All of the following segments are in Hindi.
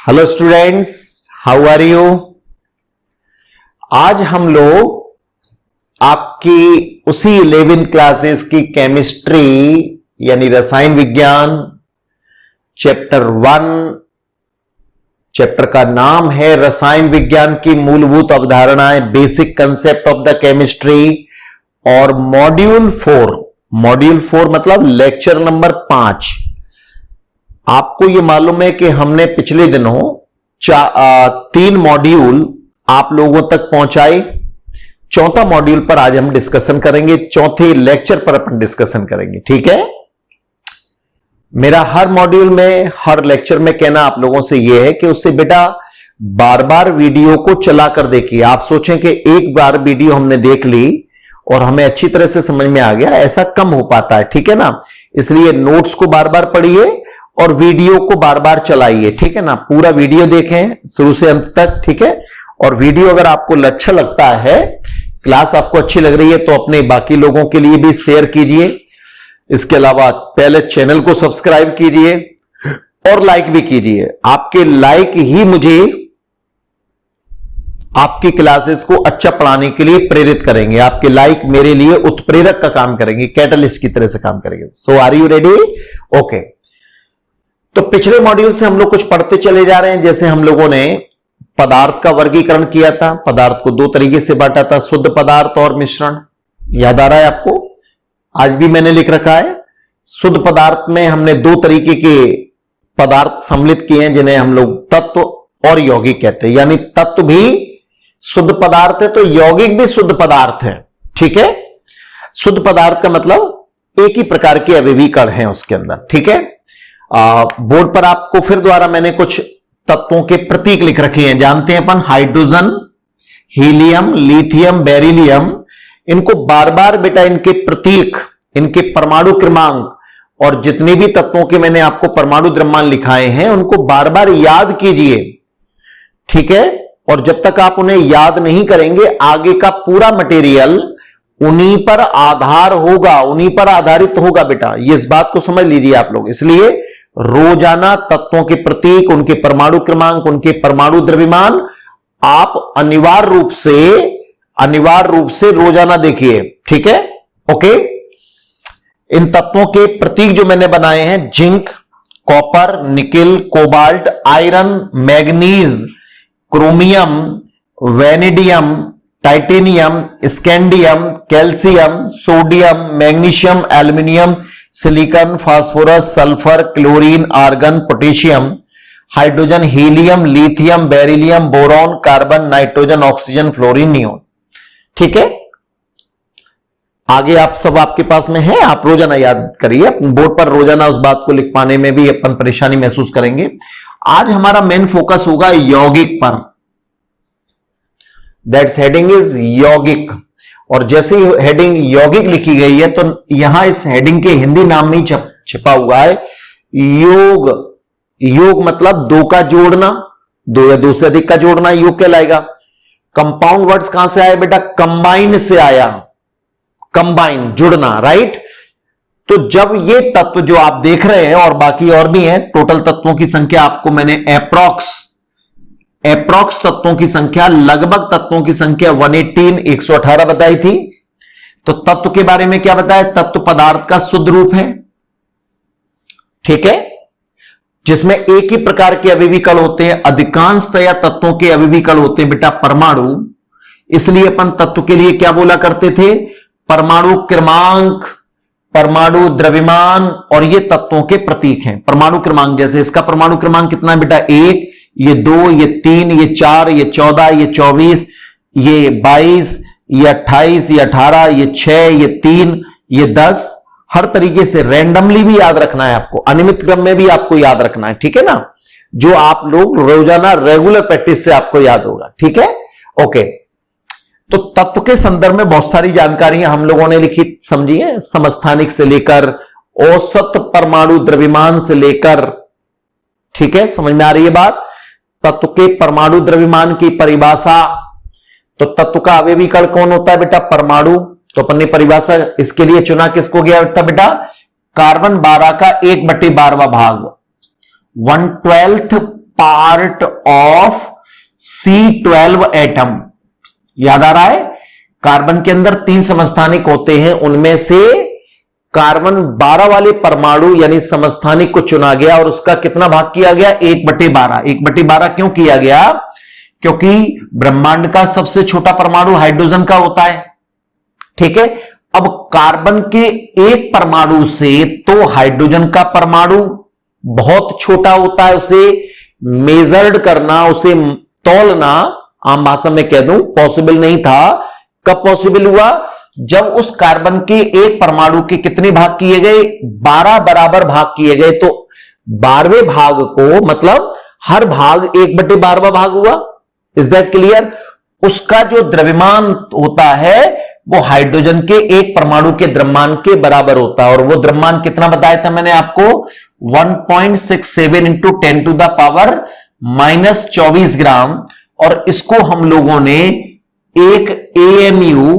Hello students, how are you. आज हम लोग आपकी उसी 11 क्लासेस की केमिस्ट्री यानी रसायन विज्ञान चैप्टर 1, चैप्टर का नाम है रसायन विज्ञान की मूलभूत अवधारणाएं, basic concept of the chemistry, और मॉड्यूल 4 मतलब लेक्चर नंबर 5। आपको यह मालूम है कि हमने पिछले दिनों 3 मॉड्यूल आप लोगों तक पहुंचाए। चौथा मॉड्यूल पर आज हम डिस्कशन करेंगे, चौथे लेक्चर पर अपन डिस्कशन करेंगे, ठीक है। मेरा हर मॉड्यूल में, हर लेक्चर में कहना आप लोगों से यह है कि उससे बेटा बार बार वीडियो को चला कर देखिए। आप सोचें कि एक बार वीडियो हमने देख ली और हमें अच्छी तरह से समझ में आ गया, ऐसा कम हो पाता है, ठीक है ना। इसलिए नोट्स को बार बार पढ़िए और वीडियो को बार बार चलाइए, ठीक है ना। पूरा वीडियो देखें शुरू से अंत तक, ठीक है। और वीडियो अगर आपको अच्छा लगता है, क्लास आपको अच्छी लग रही है, तो अपने बाकी लोगों के लिए भी शेयर कीजिए। इसके अलावा पहले चैनल को सब्सक्राइब कीजिए और लाइक भी कीजिए। आपके लाइक ही मुझे आपकी क्लासेस को अच्छा पढ़ाने के लिए प्रेरित करेंगे। आपके लाइक मेरे लिए उत्प्रेरक का काम करेंगे, कैटलिस्ट की तरह से काम करेंगे। सो आर यू रेडी? ओके। तो पिछले मॉड्यूल से हम लोग कुछ पढ़ते चले जा रहे हैं। जैसे हम लोगों ने पदार्थ का वर्गीकरण किया था, पदार्थ को 2 तरीके से बांटा था, शुद्ध पदार्थ और मिश्रण। याद आ रहा है आपको? आज भी मैंने लिख रखा है। शुद्ध पदार्थ में हमने 2 तरीके के पदार्थ सम्मिलित किए हैं, जिन्हें हम लोग तत्व और यौगिक कहते हैं। यानी तत्व भी शुद्ध पदार्थ है तो यौगिक भी शुद्ध पदार्थ है, ठीक है। शुद्ध पदार्थ का मतलब एक ही प्रकार के अवयवी कण हैं उसके अंदर, ठीक है। बोर्ड पर आपको फिर द्वारा मैंने कुछ तत्वों के प्रतीक लिख रखे हैं। जानते हैं अपन, हाइड्रोजन, हीलियम, लिथियम, बेरिलियम। इनको बार बार बेटा इनके प्रतीक, इनके परमाणु क्रमांक और जितने भी तत्वों के मैंने आपको परमाणु द्रव्यमान लिखाए हैं उनको बार बार याद कीजिए, ठीक है। और जब तक आप उन्हें याद नहीं करेंगे, आगे का पूरा मटेरियल उन्हीं पर आधार होगा, उन्हीं पर आधारित होगा बेटा। ये इस बात को समझ लीजिए आप लोग। इसलिए रोजाना तत्वों के प्रतीक, उनके परमाणु क्रमांक, उनके परमाणु द्रव्यमान आप अनिवार्य रूप से रोजाना देखिए, ठीक है। ओके। इन तत्वों के प्रतीक जो मैंने बनाए हैं, zinc, copper, nickel, cobalt, iron, manganese, chromium, vanadium, titanium, scandium, calcium, sodium, magnesium, aluminium, silicon, phosphorus, sulphur, chlorine, argon, potassium, hydrogen, helium, lithium, beryllium, boron, carbon, nitrogen, oxygen, fluorine, neon, ठीक है। आगे आप सब आपके पास में है, आप रोजाना याद करिए। बोर्ड पर रोजाना उस बात को लिख पाने में भी अपन परेशानी महसूस करेंगे। आज हमारा मेन फोकस होगा यौगिक पर। दैट्स हेडिंग इज यौगिक। और जैसे ही हेडिंग यौगिक लिखी गई है तो यहां इस हेडिंग के हिंदी नाम में ही छिपा हुआ है योग। योग मतलब 2 का जोड़ना, 2 या 2 से अधिक का जोड़ना योग कहलाएगा। कंपाउंड वर्ड्स कहां से आए बेटा? कंबाइन से आया, कंबाइन, जुड़ना, राइट। तो जब ये तत्व जो आप देख रहे हैं और बाकी और भी हैं, टोटल तत्वों की संख्या आपको मैंने एप्रोक्स तत्वों की संख्या, लगभग तत्वों की संख्या 118 बताई थी। तो तत्व के बारे में क्या बताया? तत्व पदार्थ का शुद्ध रूप है, ठीक है, जिसमें एक ही प्रकार के अवयवी कण होते हैं। अधिकांशतया तत्वों के अवयवी कण होते हैं बेटा परमाणु। इसलिए अपन तत्व के लिए क्या बोला करते थे? परमाणु क्रमांक, परमाणु द्रव्यमान, और ये तत्वों के प्रतीक हैं। परमाणु क्रमांक जैसे इसका परमाणु क्रमांक कितना है बेटा? 1, ये 2, ये 3, ये 4, ये 14, ये 24, ये 22, ये 28, ये 18, ये 6, ये 3, ये 10। हर तरीके से रैंडमली भी याद रखना है आपको, अनियमित क्रम में भी आपको याद रखना है, ठीक है ना। जो आप लोग रोजाना रेगुलर प्रैक्टिस से आपको याद होगा, ठीक है। ओके। तो तत्व के संदर्भ में बहुत सारी जानकारियां हम लोगों ने लिखी, समझिए, समस्थानिक से लेकर औसत परमाणु द्रव्यमान से लेकर, ठीक है, समझ में आ रही है बात। तत्व के परमाणु द्रव्यमान की परिभाषा। तो तत्व का अवयवी कण कौन होता है बेटा? परमाणु। तो अपन ने परिभाषा इसके लिए चुना, किसको गया बेटा? कार्बन 12 का 1/12वां भाग, 1/12 पार्ट ऑफ C12 एटम। याद आ रहा है, कार्बन के अंदर 3 समस्थानिक होते हैं, उनमें से कार्बन 12 वाले परमाणु यानी समस्थानिक को चुना गया और उसका कितना भाग किया गया? 1/12। 1/12 क्यों किया गया? क्योंकि ब्रह्मांड का सबसे छोटा परमाणु हाइड्रोजन का होता है। ठीक है, अब कार्बन के एक परमाणु से तो हाइड्रोजन का परमाणु बहुत छोटा होता है, उसे मेजर्ड करना, उसे तौलना आम भाषा में कह दूं पॉसिबल नहीं था। कब पॉसिबल हुआ? जब उस कार्बन के एक परमाणु के कितने भाग किए गए? 12 बराबर भाग किए गए। तो 12वें भाग को मतलब हर भाग 1/12 भाग हुआ। Is that clear? उसका जो द्रव्यमान होता है वो हाइड्रोजन के एक परमाणु के द्रव्यमान के बराबर होता है। और वो द्रव्यमान कितना बताया था मैंने आपको? 1.67 इंटू 10 टू द पावर -24 ग्राम। और इसको हम लोगों ने एक AMU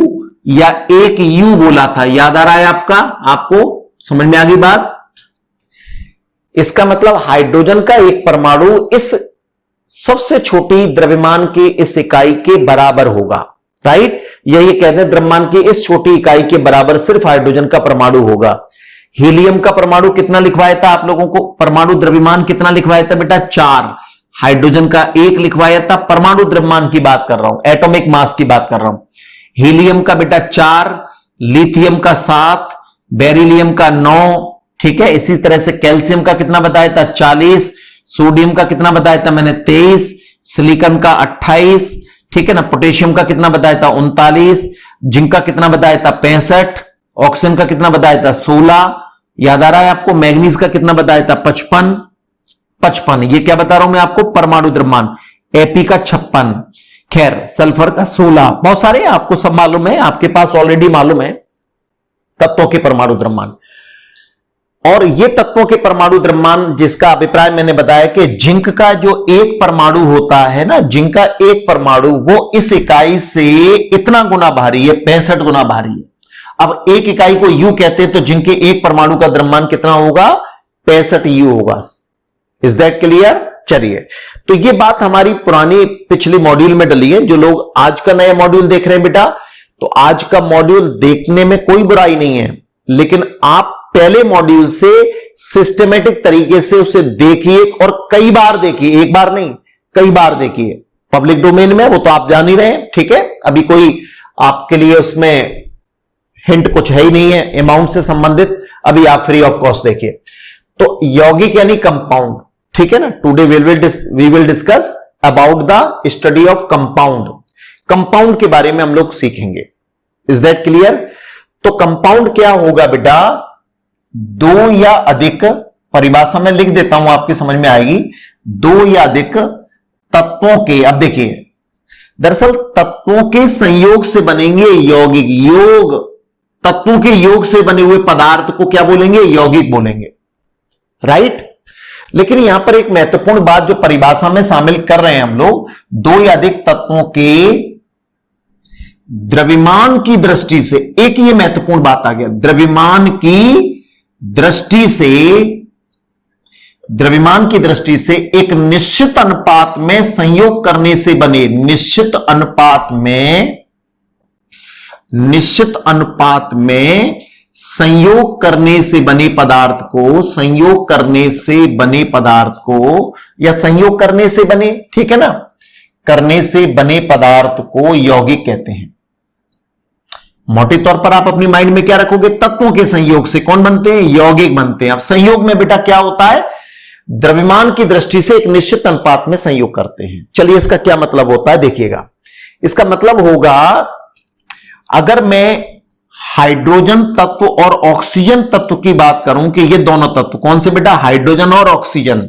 या एक U बोला था। याद आ रहा है आपका? आपको समझ में आ गई बात? इसका मतलब हाइड्रोजन का एक परमाणु इस सबसे छोटी द्रव्यमान के इस इकाई के बराबर होगा। राइट? यही कहते हैं द्रव्यमान की इस छोटी इकाई के बराबर सिर्फ हाइड्रोजन का परमाणु होगा। हीलियम का परमाणु कितना लिखवाया था आप लोगों को? परमाणु द्रव्यमान कितना लिखवाया था बेटा? 4। हाइड्रोजन का 1 लिखवाया था। परमाणु द्रव्यमान की बात कर रहा हूं, एटॉमिक मास की बात कर रहा हूं। हीलियम का बेटा 4, लिथियम का 7, बेरिलियम का 9। ठीक है, इसी तरह से कैल्शियम का कितना बताया था? 40। सोडियम का कितना बताया था मैंने? 23। सिलिकॉन का 28। ठीक है ना। पोटेशियम का कितना बताया था? 39। जिंक का कितना बताया था? 65। ऑक्सीजन का कितना बताया था? 16। याद आ रहा है आपको? मैग्नीज का कितना बताया था? 55। ये क्या बता रहा हूं मैं आपको? परमाणु द्रव्यमान। एपी का 56। खैर, सल्फर का 16। बहुत सारे आपको सब मालूम है, आपके पास ऑलरेडी मालूम है तत्वों के परमाणु द्रव्यमान। और ये तत्वों के परमाणु द्रव्यमान जिसका अभिप्राय मैंने बताया कि जिंक का जो एक परमाणु होता है ना, जिंक का एक परमाणु वो इस इकाई से इतना गुना भारी है, 65 गुना भारी है। अब एक इकाई को U कहते हैं तो जिंक के एक परमाणु का द्रव्यमान कितना होगा? 65 U होगा। Is that clear? चलिए, तो ये बात हमारी पुरानी पिछले मॉड्यूल में डली है। जो लोग आज का नया मॉड्यूल देख रहे हैं बेटा, तो आज का मॉड्यूल देखने में कोई बुराई नहीं है, लेकिन आप पहले मॉड्यूल से सिस्टमेटिक तरीके से उसे देखिए और कई बार देखिए, एक बार नहीं कई बार देखिए। पब्लिक डोमेन में वो तो आप जान ही रहे हैं। ठीक है, अभी कोई आपके लिए उसमें हिंट कुछ है ही नहीं है अमाउंट से संबंधित, अभी आप फ्री ऑफ कॉस्ट देखिए। तो यौगिक यानी कंपाउंड, ठीक है ना। Today we will discuss about the study of compound. Compound के बारे में हम लोग सीखेंगे। Is that clear? तो कंपाउंड क्या होगा बेटा? 2 या अधिक, परिभाषा में लिख देता हूं आपकी समझ में आएगी। 2 या अधिक तत्वों के, अब देखिए, दरअसल तत्वों के संयोग से बनेंगे यौगिक। योग, तत्वों के योग से बने हुए पदार्थ को क्या बोलेंगे? यौगिक बोलेंगे। राइट? लेकिन यहां पर एक महत्वपूर्ण बात जो परिभाषा में शामिल कर रहे हैं हम लोग, 2 या अधिक तत्वों के द्रव्यमान की दृष्टि से, एक ये महत्वपूर्ण बात आ गया, द्रव्यमान की दृष्टि से एक निश्चित अनुपात में संयोग करने से बने, निश्चित अनुपात में संयोग करने से बने पदार्थ को, या संयोग करने से बने, ठीक है ना, करने से बने पदार्थ को यौगिक कहते हैं। मोटे तौर पर आप अपनी माइंड में क्या रखोगे? तत्वों के संयोग से कौन बनते हैं? यौगिक बनते हैं। अब संयोग में बेटा क्या होता है? द्रव्यमान की दृष्टि से एक निश्चित अनुपात में संयोग करते हैं। चलिए, इसका क्या मतलब होता है देखिएगा। इसका मतलब होगा, अगर मैं हाइड्रोजन तत्व और ऑक्सीजन तत्व की बात करूं कि ये दोनों तत्व कौन से बेटा? हाइड्रोजन और ऑक्सीजन।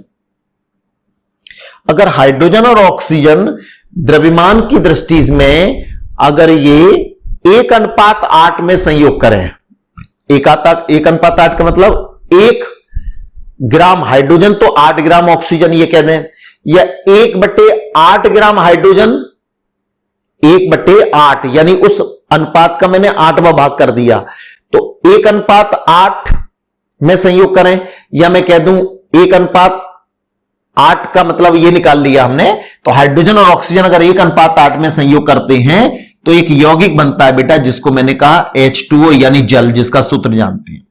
अगर हाइड्रोजन और ऑक्सीजन द्रव्यमान की दृष्टि में अगर ये 1:8 में संयोग करें, 1:8 का मतलब 1 ग्राम हाइड्रोजन तो 8 ग्राम ऑक्सीजन ये कह दें, या 1/8 ग्राम हाइड्रोजन 1/8, यानी उस अनुपात का मैंने 8वां भाग कर दिया, तो 1:8 में संयोग करें, या मैं कह दूं 1:8 8 का मतलब ये निकाल लिया हमने। तो हाइड्रोजन और ऑक्सीजन अगर 1:8 में संयोग करते हैं तो एक यौगिक बनता है बेटा, जिसको मैंने कहा H2O यानी जल, जिसका सूत्र जानते हैं,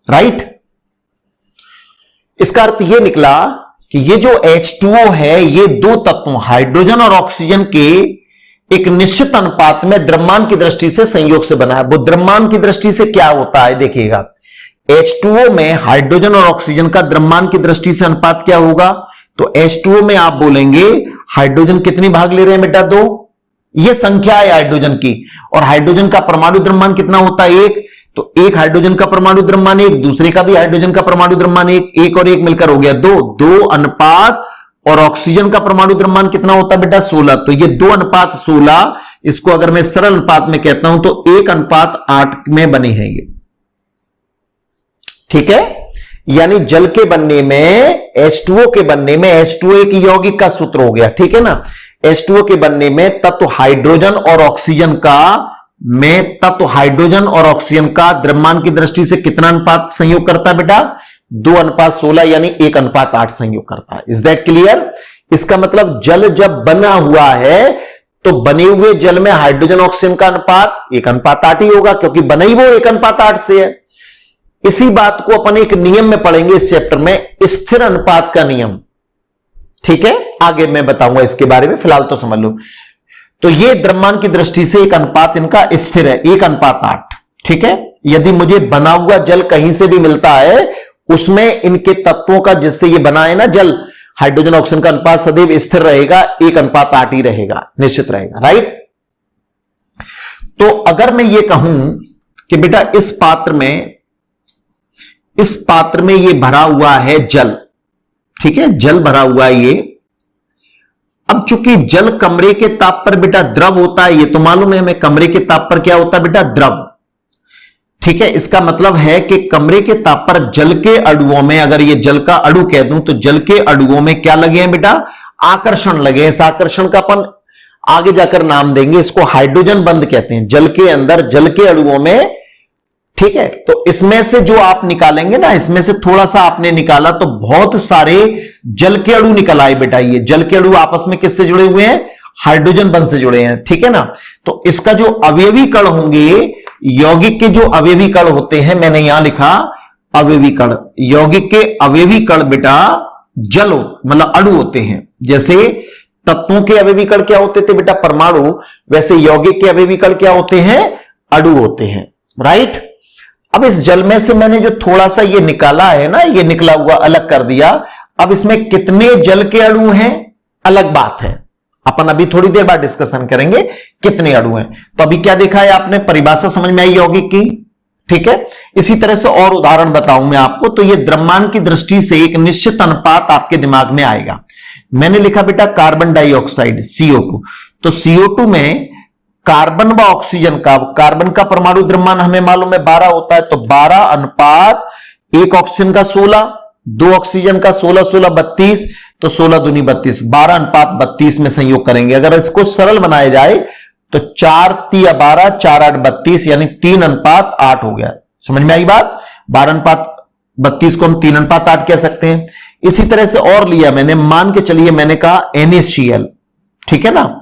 राइट। इसका अर्थ यह निकला कि ये जो H2O है ये दो तत्वों हाइड्रोजन और ऑक्सीजन के एक निश्चित अनुपात में द्रव्यमान की दृष्टि से संयोग से बना है। वो द्रव्यमान की दृष्टि से क्या होता है देखिएगा, H2O में हाइड्रोजन और ऑक्सीजन का द्रव्यमान की दृष्टि से अनुपात क्या होगा, तो H2O में आप बोलेंगे हाइड्रोजन कितनी भाग ले रहे हैं बेटा, 2, ये संख्या है हाइड्रोजन की, और हाइड्रोजन का परमाणु द्रव्यमान कितना होता है, 1, तो एक हाइड्रोजन का परमाणु द्रव्यमान 1, दूसरे का भी हाइड्रोजन का परमाणु द्रव्यमान 1, 1 और 1 मिलकर हो गया 2, 2 अनुपात, और ऑक्सीजन का परमाणु द्रव्यमान कितना होता है बेटा 16, तो ये 2:16, इसको अगर मैं सरल अनुपात में कहता हूं तो 1:8 में बने हैं ये, ठीक है। यानी जल के बनने में, H2O के बनने में, H2O एक यौगिक का सूत्र हो गया, ठीक है ना। H2O के बनने में तत्व हाइड्रोजन और ऑक्सीजन का द्रव्यमान की दृष्टि से कितना अनुपात संयोग करता है बेटा, 2:16 यानी 1:8 संयोग करता है। Is that clear. इसका मतलब जल जब बना हुआ है तो बने हुए जल में हाइड्रोजन ऑक्सीजन का अनुपात 1:8 ही होगा, क्योंकि बना ही वो 1:8 से है। इसी बात को अपन एक नियम में पढ़ेंगे इस चैप्टर में, स्थिर अनुपात का नियम, ठीक है। आगे मैं बताऊंगा इसके बारे में, फिलहाल तो समझ लो। तो ये द्रव्यमान की दृष्टि से एक अनुपात इनका स्थिर है, 1:8, ठीक है। यदि मुझे बना हुआ जल कहीं से भी मिलता है, उसमें इनके तत्वों का, जिससे ये बना है ना जल, हाइड्रोजन ऑक्सीजन का अनुपात सदैव स्थिर रहेगा, 1:8 ही रहेगा, निश्चित रहेगा, राइट। तो अगर मैं ये कहूं कि बेटा इस पात्र में ये भरा हुआ है जल, ठीक है, जल भरा हुआ है ये। अब चूंकि जल कमरे के ताप पर बेटा द्रव होता है, ये तो मालूम है हमें, कमरे के ताप पर क्या होता है बेटा, द्रव, ठीक है। इसका मतलब है कि कमरे के ताप पर जल के अणुओं में, अगर ये जल का अणु कह दूं तो जल के अणुओं में क्या लगे हैं बेटा, आकर्षण लगे। इस आकर्षण का अपन आगे जाकर नाम देंगे, इसको हाइड्रोजन बंध कहते हैं, जल के अंदर जल के अणुओं में, ठीक है। तो इसमें से जो आप निकालेंगे ना, इसमें से थोड़ा सा आपने निकाला तो बहुत सारे जल के अणु निकल आए बेटा। ये जल के अणु आपस में किससे जुड़े हुए हैं, हाइड्रोजन बंध से जुड़े हैं, ठीक है ना। तो इसका जो अवयवी कण होंगे, यौगिक के जो अवयवी कण होते हैं, मैंने यहां लिखा अवयवी कण, यौगिक के अवयवी कण बेटा जल मतलब अणु होते हैं। जैसे तत्वों के अवयवी कण क्या होते थे बेटा, परमाणु, वैसे यौगिक के अवयवी कण क्या होते हैं, अणु होते हैं, राइट। अब इस जल में से मैंने जो थोड़ा सा ये निकाला है ना, ये निकला हुआ अलग कर दिया। अब इसमें कितने जल के अणु हैं, अलग बात है, अपन अभी थोड़ी देर बाद डिस्कशन करेंगे कितने अणु हैं। तो अभी क्या देखा है आपने, परिभाषा समझ में आई यौगिक की, ठीक है। इसी तरह से और उदाहरण बताऊं मैं आपको। तो ये द्रव्यमान की दृष्टि से एक निश्चित अनुपात आपके दिमाग में आएगा। मैंने लिखा बेटा कार्बन डाइऑक्साइड CO2, तो CO2 में कार्बन व ऑक्सीजन का, कार्बन का परमाणु द्रव्यमान हमें मालूम है 12 होता है, तो 12:1 ऑक्सीजन का 16, 2 ऑक्सीजन का 16, 16 32, तो 16 दूनी 32, 12:32 में संयोग करेंगे। अगर इसको सरल बनाया जाए तो 4 × 12, 4 8 32, यानी 3:8 हो गया। समझ में आई बात, 12:32 को हम 3:8 कह सकते हैं। इसी तरह से और लिया मैंने, मान के चलिए मैंने कहा NaCl, ठीक है ना।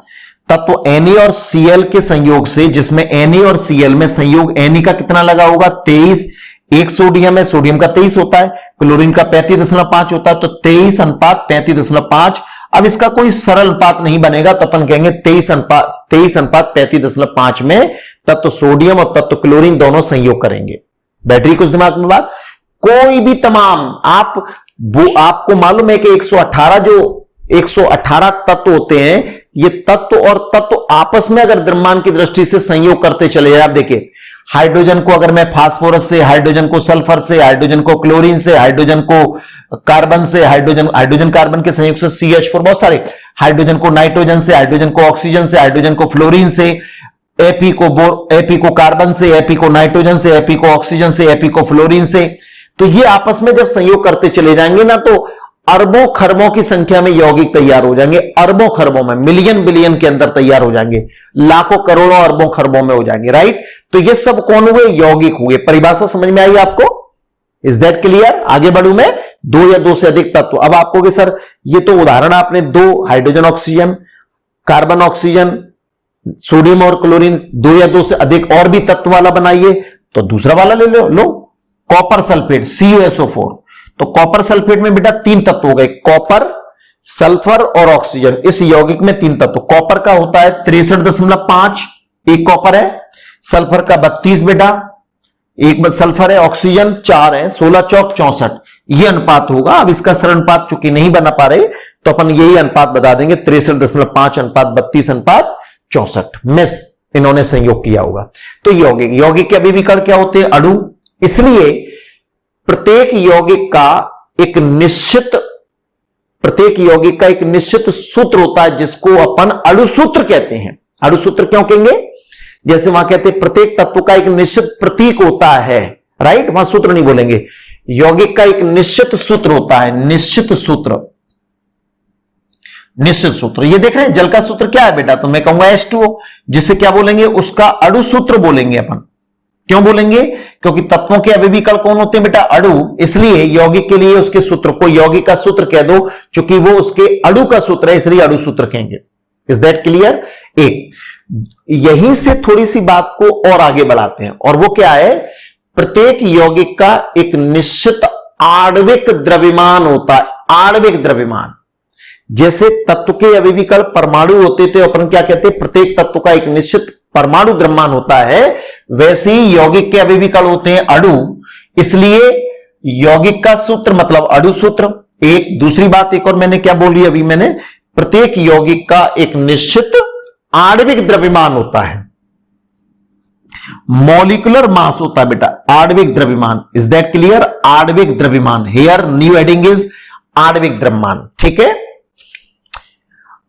तत्व Na और Cl के संयोग से, जिसमें Na और Cl में संयोग Na का कितना लगा होगा, 23, एक सोडियम है, सोडियम का 23 होता है, क्लोरीन का 35.5 होता है, तो 23:35। अब इसका कोई सरल अनुपात नहीं बनेगा, तो अपन कहेंगे 23:35 में तत्व सोडियम और तत्व क्लोरीन दोनों संयोग करेंगे। बैटरी कुछ दिमाग में बात, कोई भी तमाम आपको मालूम है कि 118 तत्व होते हैं। ये तत्व और तत्व आपस में अगर द्रव्यमान की दृष्टि से संयोग करते चले जाए, आप देखिए हाइड्रोजन को अगर मैं फास्फोरस से, हाइड्रोजन को सल्फर से, हाइड्रोजन को क्लोरीन से, हाइड्रोजन को कार्बन से, हाइड्रोजन कार्बन के संयोग से CH4, बहुत सारे, हाइड्रोजन को नाइट्रोजन से, हाइड्रोजन को ऑक्सीजन से, हाइड्रोजन को फ्लोरीन से, Ap को कार्बन से, Ap को नाइट्रोजन से, Ap को ऑक्सीजन से, Ap को फ्लोरीन से, तो ये आपस में जब संयोग करते चले जाएंगे ना, तो अरबों खरबों की संख्या में यौगिक तैयार हो जाएंगे, अरबों खरबों में, मिलियन बिलियन के अंदर तैयार हो जाएंगे, लाखों करोड़ों अरबों खरबों में हो जाएंगे, राइट। तो ये सब कौन हुए, यौगिक हुए। परिभाषा समझ में आई आपको, इज दैट क्लियर। आगे बढ़ू मैं, दो या दो से अधिक तत्व। अब आप कहोगे सर ये तो उदाहरण आपने दो hydrogen oxygen, carbon oxygen, sodium और क्लोरीन, दो या दो से अधिक और भी तत्व वाला बनाइए, तो दूसरा वाला ले लो कॉपर सल्फेट CuSO4। तो कॉपर सल्फेट में बेटा तीन तत्व हो गए, कॉपर, सल्फर और ऑक्सीजन। इस यौगिक में तीन तत्व, कॉपर का होता है 63.5, एक कॉपर है, सल्फर का 32 बेटा, एक सल्फर है, ऑक्सीजन 4 है, 16 चौक 64, ये अनुपात होगा। अब इसका सरल अनुपात चूंकि नहीं बना पा रहे तो अपन यही अनुपात बता देंगे, 63.5 अनुपात 32 अनुपात 64 में इन्होंने संयोग किया होगा। तो यौगिक के अभिविकर्ण क्या होते हैं? अणु। इसलिए प्रत्येक यौगिक का एक निश्चित सूत्र होता है जिसको अपन अणु सूत्र कहते हैं। अणु सूत्र क्यों कहेंगे? जैसे वहां कहते हैं प्रत्येक तत्व का एक निश्चित प्रतीक होता है, राइट, वहां सूत्र नहीं बोलेंगे। यौगिक का एक निश्चित सूत्र होता है, निश्चित सूत्र। ये देख रहे हैं जल का सूत्र क्या है बेटा? तो मैं कहूंगा H2O, जिसे क्या बोलेंगे? उसका अणु सूत्र बोलेंगे अपन। क्यों बोलेंगे? क्योंकि तत्वों के अभिविकर्ण कौन होते हैं बेटा? अणु। इसलिए यौगिक के लिए उसके सूत्र को यौगिक का सूत्र कह दो, क्योंकि वो उसके अणु का सूत्र है, इसलिए अणु सूत्र कहेंगे। Is that clear? एक यहीं से थोड़ी सी बात को और आगे बढ़ाते हैं, और वो क्या है? प्रत्येक यौगिक का एक निश्चित आणविक द्रव्यमान होता है। आणविक द्रव्यमान, जैसे तत्व के अभिविकर्ण परमाणु होते थे, अपन क्या कहते हैं? प्रत्येक तत्व का एक निश्चित परमाणु द्रव्यमान होता है, वैसे ही यौगिक के अभिविकर्ण होते हैं अणु। इसलिए यौगिक का सूत्र मतलब अणु सूत्र। एक दूसरी बात एक और मैंने क्या बोली अभी मैंने, प्रत्येक यौगिक का एक निश्चित आणविक द्रव्यमान होता है, मॉलिक्यूलर मास होता है बेटा, आणविक द्रव्यमान। Is that clear? आणविक द्रव्यमान, हियर न्यू हेडिंग इज आणविक द्रव्यमान। ठीक है।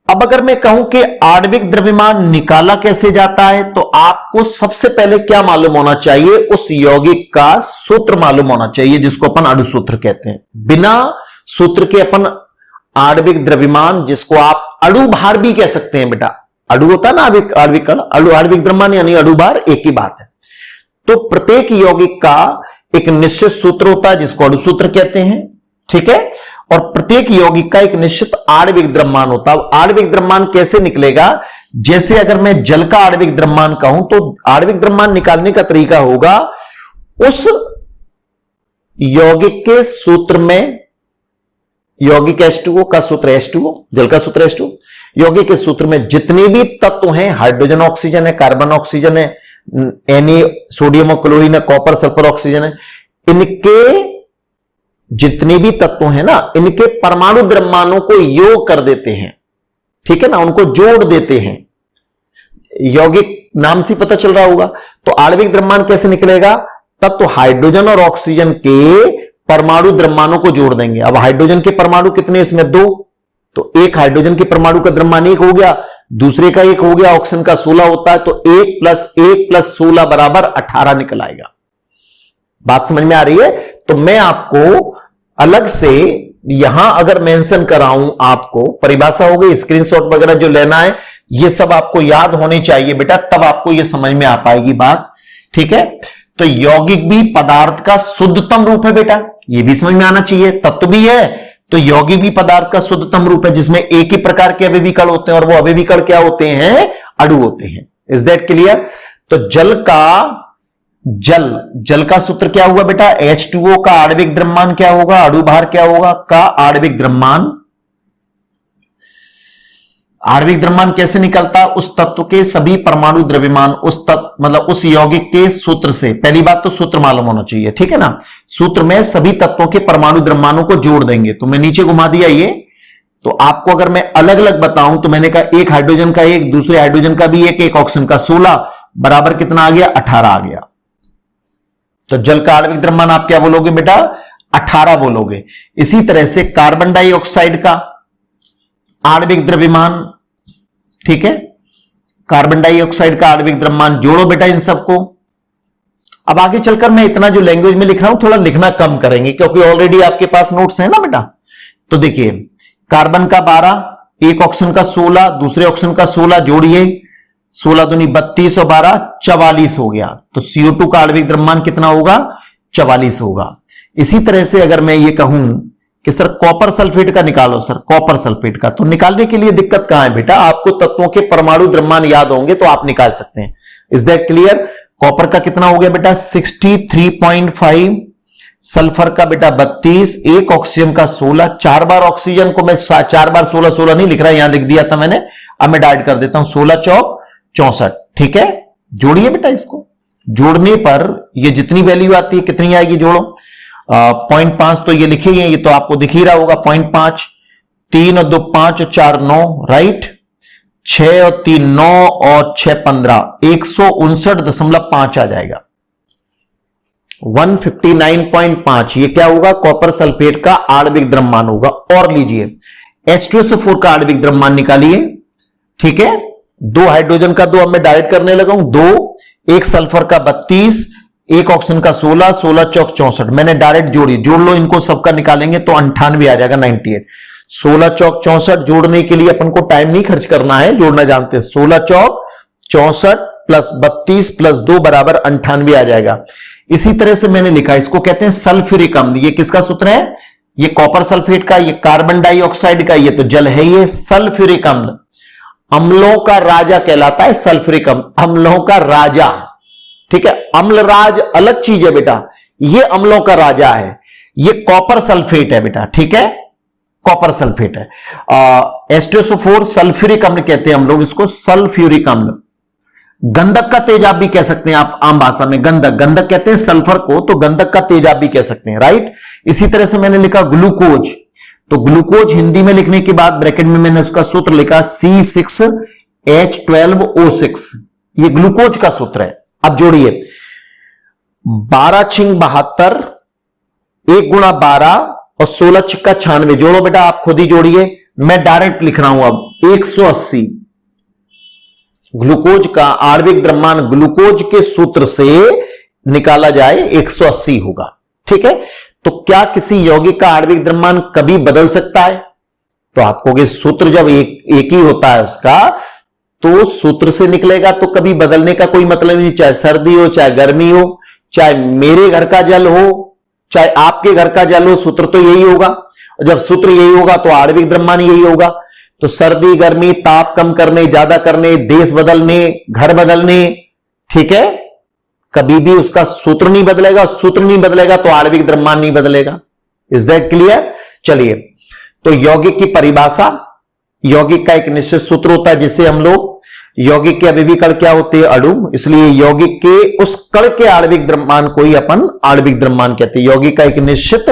अब अगर मैं कहूं कि आणविक द्रव्यमान निकाला कैसे जाता है, तो आपको सबसे पहले क्या मालूम होना चाहिए? उस यौगिक का सूत्र मालूम होना चाहिए, जिसको अपन अणु सूत्र कहते हैं। बिना सूत्र के अपन आणविक द्रव्यमान, जिसको आप अणु भार भी कह सकते हैं बेटा, अणु होता है ना आणविक कण, आणविक द्रव्यमान यानी अणु भार एक ही बात है। तो प्रत्येक यौगिक का एक निश्चित सूत्र होता है जिसको अणु सूत्र कहते हैं। ठीक है। और प्रत्येक यौगिक का एक निश्चित आणविक द्रव्यमान होता है। आणविक द्रव्यमान कैसे निकलेगा? जैसे अगर मैं जल का आणविक द्रव्यमान कहूं तो आणविक द्रव्यमान निकालने का तरीका होगा, उस यौगिक के सूत्र में, यौगिक H2O का सूत्र H2O, जल का सूत्र H2O, यौगिक के सूत्र में जितने भी तत्व हैं, हाइड्रोजन ऑक्सीजन है, कार्बन ऑक्सीजन है, Na सोडियम और क्लोरीन है, कॉपर सल्फर ऑक्सीजन है, इनके जितने भी तत्व हैं ना, इनके परमाणु द्रव्यमानों को योग कर देते हैं। ठीक है ना, उनको जोड़ देते हैं। यौगिक नाम से पता चल रहा होगा। तो आणविक द्रव्यमान कैसे निकलेगा? तत्व हाइड्रोजन और ऑक्सीजन के परमाणु द्रव्यमानों को जोड़ देंगे। अब हाइड्रोजन के परमाणु कितने इसमें? 2, तो एक हाइड्रोजन के परमाणु का द्रव्यमान 1 हो गया, दूसरे का 1 हो गया, ऑक्सीजन का 16 होता है, तो 1 + 1 + 16 बराबर 18 निकल आएगा। बात समझ में आ रही है? तो मैं आपको अलग से यहां अगर मेंशन कराऊं, आपको परिभाषा हो गई, स्क्रीनशॉट वगैरह जो लेना है ये सब आपको याद होनी चाहिए बेटा, तब आपको ये समझ में आ पाएगी बात। ठीक है। तो यौगिक भी पदार्थ का शुद्धतम रूप है बेटा, ये भी समझ में आना चाहिए। तत्व भी है तो यौगिक भी पदार्थ का शुद्धतम रूप है, जिसमें एक ही प्रकार के अभिविकर्ण होते हैं, और वो अभिविकर्ण क्या होते हैं? अणु होते हैं। Is that clear? तो जल का सूत्र क्या हुआ बेटा? H2O का आणविक द्रव्यमान क्या होगा? अणु भार क्या होगा? का आणविक द्रव्यमान। आणविक द्रव्यमान कैसे निकलता? उस तत्व के सभी परमाणु द्रव्यमान उस तत्व मतलब उस यौगिक के सूत्र से। पहली बात तो सूत्र मालूम होना चाहिए। ठीक है ना। सूत्र में सभी तत्वों के परमाणु द्रव्यमानों को जोड़ देंगे। तो मैं नीचे घुमा दिया ये, तो आपको अगर मैं अलग अलग बताऊं तो मैंने कहा एक हाइड्रोजन का 1, दूसरे हाइड्रोजन का भी 1, एक ऑक्सीजन का 16 बराबर कितना आ गया? 18 आ गया। तो जल का आणविक द्रव्यमान आप क्या बोलोगे बेटा? 18 बोलोगे। इसी तरह से कार्बन डाइऑक्साइड का आणविक द्रव्यमान, ठीक है, कार्बन डाइऑक्साइड का आणविक द्रव्यमान जोड़ो बेटा इन सबको। अब आगे चलकर मैं इतना जो लैंग्वेज में लिख रहा हूं थोड़ा लिखना कम करेंगे, क्योंकि ऑलरेडी आपके पास नोट्स है ना बेटा। तो देखिए कार्बन का 12, एक ऑक्सीजन का 16, दूसरे ऑक्सीजन का 16 जोड़िए, 16 दूनी 32 और 12 44 हो गया। तो CO2 का आणविक द्रव्यमान कितना होगा? 44 होगा। इसी तरह से अगर मैं ये कहूं कि सर कॉपर सल्फेट का निकालो, सर कॉपर सल्फेट का, तो निकालने के लिए दिक्कत कहां है बेटा, आपको तत्वों के परमाणु द्रव्यमान याद होंगे तो आप निकाल सकते हैं। Is that clear? कॉपर का कितना हो गया बेटा 63.5, सल्फर का बेटा 32, एक ऑक्सीजन का 16, 4 बार ऑक्सीजन को मैं 4 बार 16 16 नहीं लिख रहा, यहां लिख दिया था मैंने, अब मैं डाइड कर देता हूं 16 चौक 64। ठीक है, जोड़िए बेटा, इसको जोड़ने पर ये जितनी वैल्यू आती है कितनी आएगी, जोड़ो। 0.5 तो ये लिखे ही है, ये तो आपको दिख ही रहा होगा 0.5, 3 और 2 5 और 4 9, राइट, 6 और 3 9 और 6 15, 159.5 आ जाएगा, 159.5। ये क्या होगा, कॉपर सल्फेट का आणविक द्रव्यमान होगा। और लीजिए H2SO4 का आणविक द्रव्यमान निकालिए। ठीक है, 2 हाइड्रोजन का 2, अब मैं डायरेक्ट करने लगा हूं, 2, एक सल्फर का 32, एक ऑक्सीजन का 16, 16 चौक 64, मैंने डायरेक्ट जोड़ी, जोड़ लो इनको, सबका निकालेंगे तो 98 आ जाएगा, 98, 16 चौक 64। जोड़ने के लिए अपन को टाइम नहीं खर्च करना है, जोड़ना जानते हैं, 16 चौक 64 प्लस 32 प्लस 2 बराबर 98 आ जाएगा। इसी तरह से मैंने लिखा, इसको कहते हैं सल्फ्यूरिक अम्ल। ये किसका सूत्र है, ये कॉपर सल्फेट का, ये कार्बन डाइऑक्साइड का, ये तो जल है, ये सल्फ्यूरिक अम्ल अम्लों का राजा कहलाता है, सल्फ्यूरिक अम्ल अम्लों का राजा। ठीक है, अम्लराज अलग चीज है बेटा, ये अम्लों का राजा है, ये कॉपर सल्फेट है बेटा। ठीक है, कॉपर सल्फेट है। H2SO4 सल्फ्यूरिक अम्ल कहते हैं हम लोग इसको, सल्फ्यूरिक अम्ल। गंधक का तेजाब भी कह सकते हैं आप आम भाषा में, गंधक, गंधक कहते हैं सल्फर को, तो गंधक का तेजाब भी कह सकते हैं, राइट। इसी तरह से मैंने लिखा ग्लूकोज, तो ग्लूकोज हिंदी में लिखने के बाद ब्रैकेट में मैंने उसका सूत्र लिखा C6H12O6, ये ग्लूकोज का सूत्र है। अब जोड़िए, 12 छिंग 72, 1 गुणा 12 और 16 छिक्का 96, जोड़ो बेटा, आप खुद ही जोड़िए, मैं डायरेक्ट लिख रहा हूं अब 180। ग्लूकोज का आणविक द्रव्यमान ग्लूकोज के सूत्र से निकाला जाए 180 होगा। ठीक है, तो क्या किसी यौगिक का आणविक द्रव्यमान कभी बदल सकता है? तो आप कहोगे सूत्र जब एक ही होता है उसका, तो सूत्र से निकलेगा तो कभी बदलने का कोई मतलब नहीं, चाहे सर्दी हो चाहे गर्मी हो, चाहे मेरे घर का जल हो चाहे आपके घर का जल हो, सूत्र तो यही होगा। और जब सूत्र यही होगा तो आणविक द्रव्यमान यही होगा। तो सर्दी गर्मी, ताप कम करने ज्यादा करने, देश बदलने, घर बदलने, ठीक है, कभी भी उसका सूत्र नहीं बदलेगा, सूत्र नहीं बदलेगा तो आणविक द्रव्यमान नहीं बदलेगा। Is that clear? चलिए, तो यौगिक की परिभाषा, यौगिक का एक निश्चित सूत्र होता है जिसे हम लोग, यौगिक के अभिवी कण क्या होते हैं, अणु, इसलिए यौगिक के उस कण के आणविक द्रव्यमान को ही अपन आणविक द्रव्यमान कहते हैं। यौगिक का एक निश्चित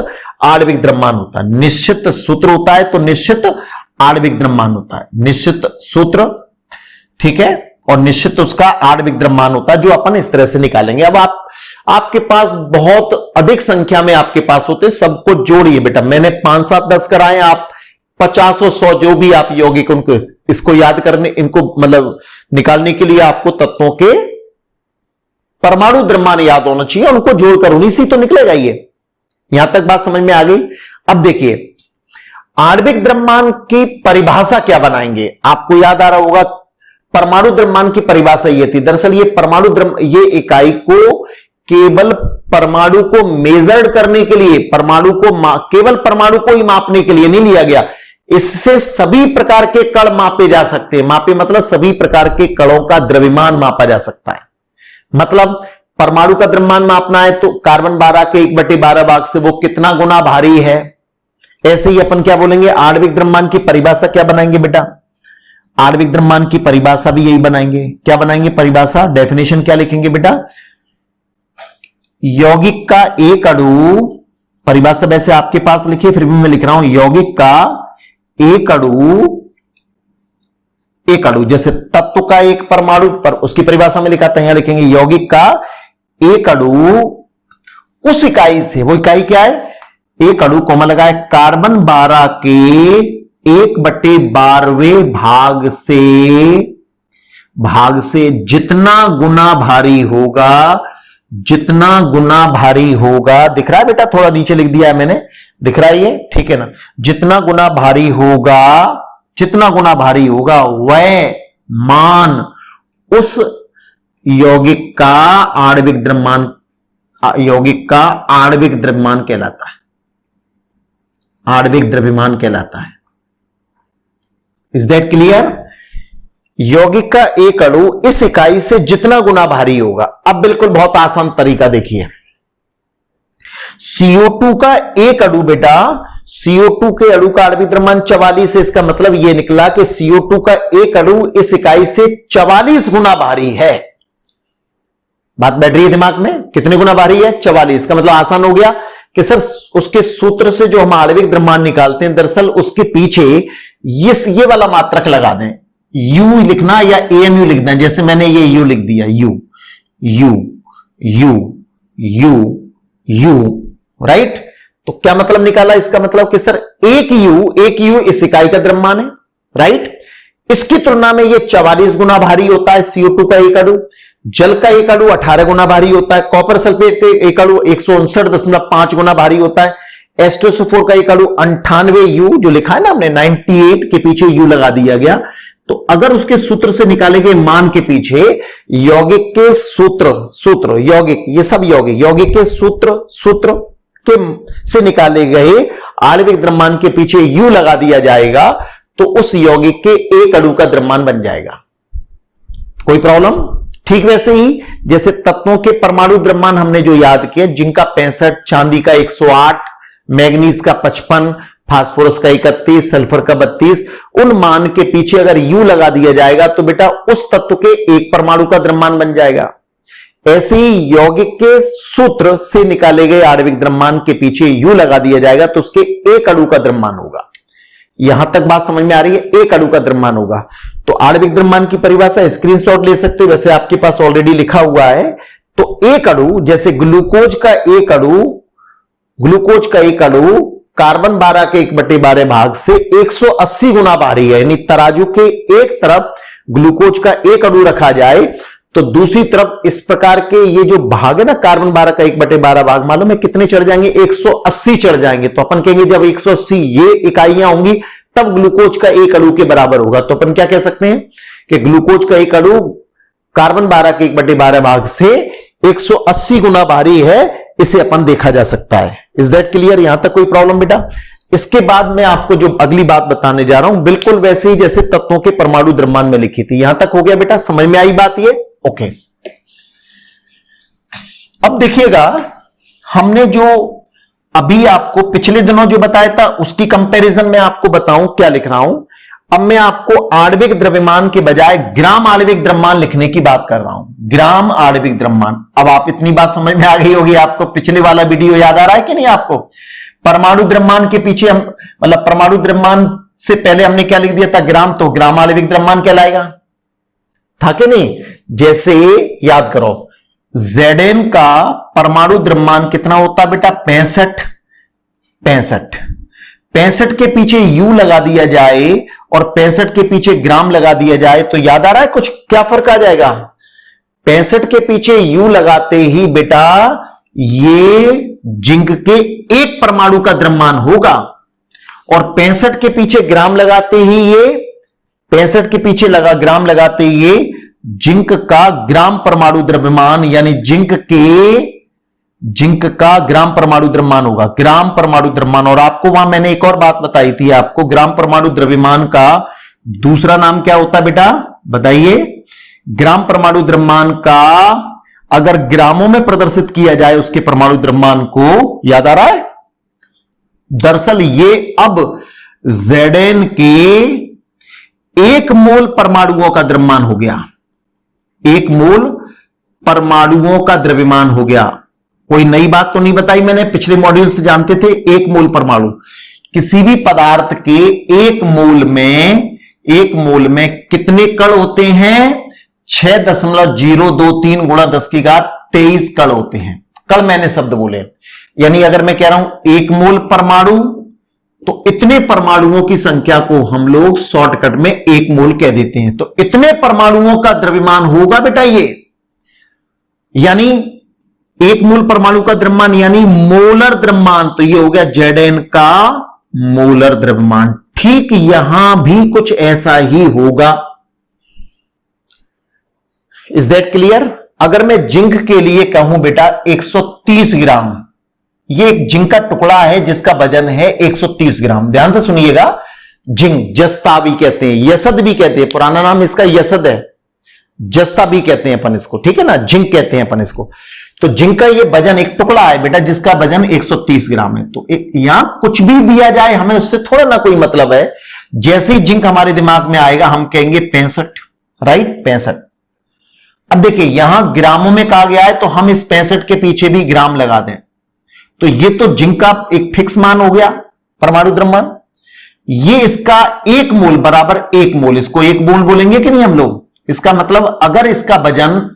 आणविक द्रव्यमान होता है, निश्चित सूत्र होता है, तो निश्चित आणविक द्रव्यमान होता है, निश्चित सूत्र, ठीक है, और निश्चित उसका आणविक द्रव्यमान होता है, जो अपन इस तरह से निकालेंगे। अब आपके पास बहुत अधिक संख्या में आपके पास होते, सबको जोड़िए बेटा, मैंने 5 7 10 कराए, आप 50 और 100 जो भी आप यौगिक, उनको इसको याद करने, इनको मतलब निकालने के लिए आपको तत्वों के परमाणु द्रव्यमान याद होना चाहिए, उनको जोड़कर उन्हीं से तो निकलेगा ये। यहां तक बात समझ में आ गई? अब देखिए आणविक द्रव्यमान की परिभाषा क्या बनाएंगे, आपको याद आ रहा होगा परमाणु द्रव्यमान की परिभाषा ये थी। दरअसल ये परमाणु ये इकाई को केवल परमाणु को मेजर्ड करने के लिए, परमाणु को केवल परमाणु को ही मापने के लिए नहीं लिया गया, इससे सभी प्रकार के कण मापे जा सकते हैं। मापे मतलब सभी प्रकार के कणों का द्रव्यमान मापा जा सकता है। मतलब परमाणु का द्रव्यमान मापना है तो कार्बन 12 के 1/12 भाग से वो कितना गुना भारी है। ऐसे ही अपन क्या बोलेंगे, आणविक द्रव्यमान की परिभाषा क्या बनाएंगे बेटा, आणविक द्रव्यमान की परिभाषा भी यही बनाएंगे। क्या बनाएंगे परिभाषा, डेफिनेशन क्या लिखेंगे बेटा, यौगिक का एक अणु, परिभाषा वैसे आपके पास लिखिए फिर भी मैं लिख रहा हूं, यौगिक का एक अणु जैसे तत्व का एक परमाणु, पर उसकी परिभाषा में लिखा था, यहां लिखेंगे यौगिक का एक अणु उस इकाई से, वो इकाई क्या है, एक अणु कोमा लगाए कार्बन 12 के 1/12 भाग से जितना गुना भारी होगा, जितना गुना भारी होगा, दिख रहा है बेटा, थोड़ा नीचे लिख दिया है मैंने, दिख रहा है ये, ठीक है ना, जितना गुना भारी होगा, जितना गुना भारी होगा वह मान उस यौगिक का आणविक द्रव्यमान, यौगिक का आणविक द्रव्यमान कहलाता है। आणविक द्रव्यमान कहलाता है। Is that clear? यौगिक का एक अणु इस इकाई से जितना गुना भारी होगा, अब बिल्कुल बहुत आसान तरीका देखिए। CO2 का एक अणु बेटा, CO2 के अणु का आणविक द्रव्यमान 44 है। इसका मतलब यह निकला कि CO2 का एक अणु इस इकाई से 44 गुना भारी है। बात बैठ रही है दिमाग में? कितने गुना भारी है? 44 का मतलब आसान हो गया कि सर उसके सूत्र से जो हम आणविक द्रव्यमान निकालते हैं, दरअसल उसके पीछे ये वाला मात्रक लगा दें, U लिखना या AMU लिखना। जैसे मैंने ये U लिख दिया, U, राइट? तो क्या मतलब निकाला इसका? मतलब कि सर एक U इस इकाई का द्रव्यमान है, राइट? इसकी तुलना में ये 44 गुना भारी होता है CO2 का एक अणु। जल का एक अणु 18 गुना भारी होता है। कॉपर सल्फेट का एक अणु 159.5 गुना भारी होता है। H2SO4 का एक अणु 98 U, जो लिखा है ना हमने 98 के पीछे U लगा दिया गया। तो अगर उसके सूत्र से निकाले गए मान के पीछे यौगिक के सूत्र यौगिक, ये सब यौगिक के सूत्र के से निकाले गए आणविक द्रव्यमान के पीछे U लगा दिया जाएगा, तो उस यौगिक के एक अणु का द्रव्यमान बन जाएगा। कोई प्रॉब्लम? ठीक वैसे ही जैसे तत्वों के परमाणु द्रव्यमान हमने जो याद किया, जिंक का 65, चांदी का 108, मैग्नीज का 55, फास्फोरस का 31, सल्फर का 32, उन मान के पीछे अगर U लगा दिया जाएगा तो बेटा उस तत्व के एक परमाणु का द्रव्यमान बन जाएगा। ऐसे ही यौगिक के सूत्र से निकाले गए आणविक द्रव्यमान के पीछे U लगा दिया जाएगा तो उसके एक अणु का द्रव्यमान होगा। यहां तक बात समझ में आ रही है? एक अणु का द्रव्यमान होगा। तो आणविक द्रव्यमान की परिभाषा स्क्रीनशॉट ले सकते हो, वैसे आपके पास ऑलरेडी लिखा हुआ है। तो एक अणु, जैसे ग्लूकोज का एक अणु कार्बन 12 के 1/12 भाग से 180 गुना भारी है। यानी तराजू के एक तरफ ग्लूकोज का एक अणु रखा जाए तो दूसरी तरफ इस प्रकार के ये जो भाग है ना, कार्बन 12 का 1/12 भाग, मालूम है कितने चढ़ जाएंगे? 180 चढ़ जाएंगे। तो अपन कहेंगे जब 180 ये इकाइयां होंगी तब ग्लूकोज का एक अणु के बराबर होगा। तो अपन क्या कह सकते हैं कि ग्लूकोज का एक अणु कार्बन 12 के 1/12 भाग से 180 गुना भारी है। इसे अपन देखा जा सकता है। Is that clear? यहां तक कोई प्रॉब्लम बेटा? इसके बाद मैं आपको जो अगली बात बताने जा रहा हूं बिल्कुल वैसे ही जैसे तत्वों के परमाणु द्रव्यमान में लिखी थी। यहां तक हो गया बेटा? समझ में आई बात ये? ओके। अब देखिएगा, हमने जो अभी आपको पिछले दिनों जो बताया था उसकी कंपैरिजन में आपको बताऊं क्या लिख रहा हूं। अब मैं आपको आणविक द्रव्यमान के बजाय ग्राम आणविक द्रव्यमान लिखने की बात कर रहा हूं। ग्राम आणविक द्रव्यमान। अब आप इतनी बात समझ में आ गई होगी आपको। पिछले वाला वीडियो याद आ रहा है कि नहीं आपको? परमाणु द्रव्यमान के पीछे हम मतलब परमाणु द्रव्यमान से पहले हमने क्या लिख दिया था? ग्राम। तो ग्राम आणविक द्रव्यमान कहलाएगा, था कि नहीं? जैसे याद करो, Zn का परमाणु द्रव्यमान कितना होता बेटा? 65 के पीछे U लगा दिया जाए और 65 के पीछे ग्राम लगा दिया जाए तो याद आ रहा है कुछ? क्या फर्क आ जाएगा? 65 के पीछे U लगाते ही बेटा ये जिंक के एक परमाणु का द्रव्यमान होगा और 65 के पीछे ग्राम लगाते ही ये 65 के पीछे ग्राम लगाते ही ये जिंक का ग्राम परमाणु द्रव्यमान यानी जिंक का ग्राम परमाणु द्रव्यमान होगा। ग्राम परमाणु द्रव्यमान। और आपको वहां मैंने एक और बात बताई थी आपको, ग्राम परमाणु द्रव्यमान का दूसरा नाम क्या होता है बेटा? बताइए। ग्राम परमाणु द्रव्यमान का अगर ग्रामों में प्रदर्शित किया जाए उसके परमाणु द्रव्यमान को, याद आ रहा है? दरअसल ये अब Zn के 1 मोल परमाणुओं का द्रव्यमान हो गया। 1 मोल परमाणुओं का द्रव्यमान हो गया। कोई नई बात तो नहीं बताई मैंने, पिछले मॉड्यूल से जानते थे। 1 मोल परमाणु, किसी भी पदार्थ के 1 मोल में कितने कण होते हैं? 6.023 गुणा 10⁻23 कण होते हैं। कण मैंने शब्द बोले, यानी अगर मैं कह रहा हूं 1 मोल परमाणु तो इतने परमाणुओं की संख्या को हम लोग शॉर्टकट में 1 मोल कह देते हैं। तो इतने परमाणुओं का द्रव्यमान होगा बेटा ये, यानी 1 मोल परमाणु का द्रव्यमान यानी मोलर द्रव्यमान। तो ये हो गया Zn का मोलर द्रव्यमान। ठीक यहां भी कुछ ऐसा ही होगा। Is that clear? अगर मैं जिंक के लिए कहूं बेटा 130 ग्राम, ये एक जिंक का टुकड़ा है जिसका वजन है 130 ग्राम। ध्यान से सुनिएगा, जिंक जस्ता भी कहते हैं, यसद भी कहते हैं, पुराना नाम इसका यसद है, जस्ता भी कहते हैं अपन इसको, ठीक है ना, जिंक कहते हैं अपन इसको। तो जिंक का ये वजन एक टुकड़ा है बेटा जिसका वजन 130 ग्राम है। तो यहां कुछ भी दिया जाए हमें उससे थोड़ा ना कोई मतलब है। जैसे ही जिंक हमारे दिमाग में आएगा हम कहेंगे 65, राइट, 65। अब देखिए यहां ग्रामों में कहा गया है तो हम इस 65 के पीछे भी ग्राम लगा दें, तो ये तो जिंक का एक फिक्स मान हो गया, परमाणु द्रव्यमान। ये इसका 1 मोल बराबर 1 मोल, इसको 1 मोल बोलेंगे कि नहीं हम लोग। इसका मतलब अगर इसका वजन,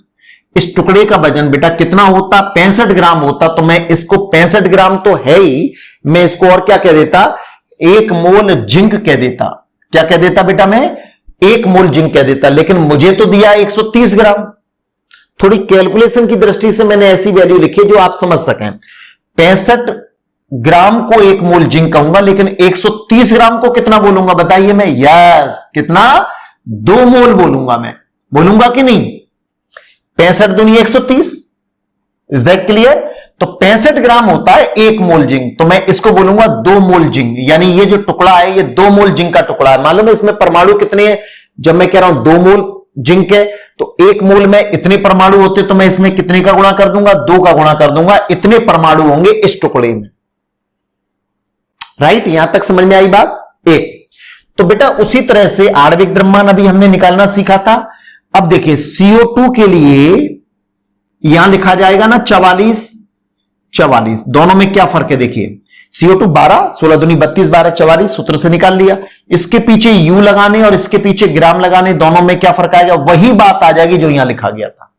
इस टुकड़े का वजन बेटा कितना होता, 65 ग्राम होता, तो मैं इसको 65 ग्राम तो है ही, मैं इसको और क्या कह देता, 1 मोल जिंक कह देता। क्या कह देता बेटा, मैं 1 मोल जिंक कह देता। लेकिन मुझे तो दिया 130 ग्राम। थोड़ी कैलकुलेशन की दृष्टि से मैंने ऐसी वैल्यू लिखी जो आप समझ सकें। 65 ग्राम को 1 मोल जिंक कहूंगा, लेकिन 130 ग्राम को कितना बोलूंगा बताइए मैं, यस, कितना, 2 मोल बोलूंगा मैं, बोलूंगा कि नहीं। 65 दूनी 130, इज दैट क्लियर। तो 65 ग्राम होता है 1 मोल जिंक, तो मैं इसको बोलूंगा 2 मोल जिंक। यानी ये जो टुकड़ा है ये 2 मोल जिंक का टुकड़ा है। मालूम है इसमें परमाणु कितने हैं, जब मैं कह रहा हूं 2 मोल जिंक है तो 1 मोल में इतने परमाणु होते, तो मैं इसमें कितने का गुणा कर दूंगा, 2 का गुणा कर दूंगा, इतने परमाणु होंगे इस टुकड़े में, राइट। यहां तक समझ में आई बात। एक तो बेटा उसी तरह से आणविक द्रव्यमान अभी हमने निकालना सीखा था। अब देखिए CO2 के लिए यहां लिखा जाएगा ना 44, दोनों में क्या फर्क है देखिए। CO2 12, 16 दूनी 32, 12 44, सूत्र से निकाल लिया। इसके पीछे U लगाने और इसके पीछे ग्राम लगाने, दोनों में क्या फर्क आएगा, वही बात आ जाएगी जो यहां लिखा गया था।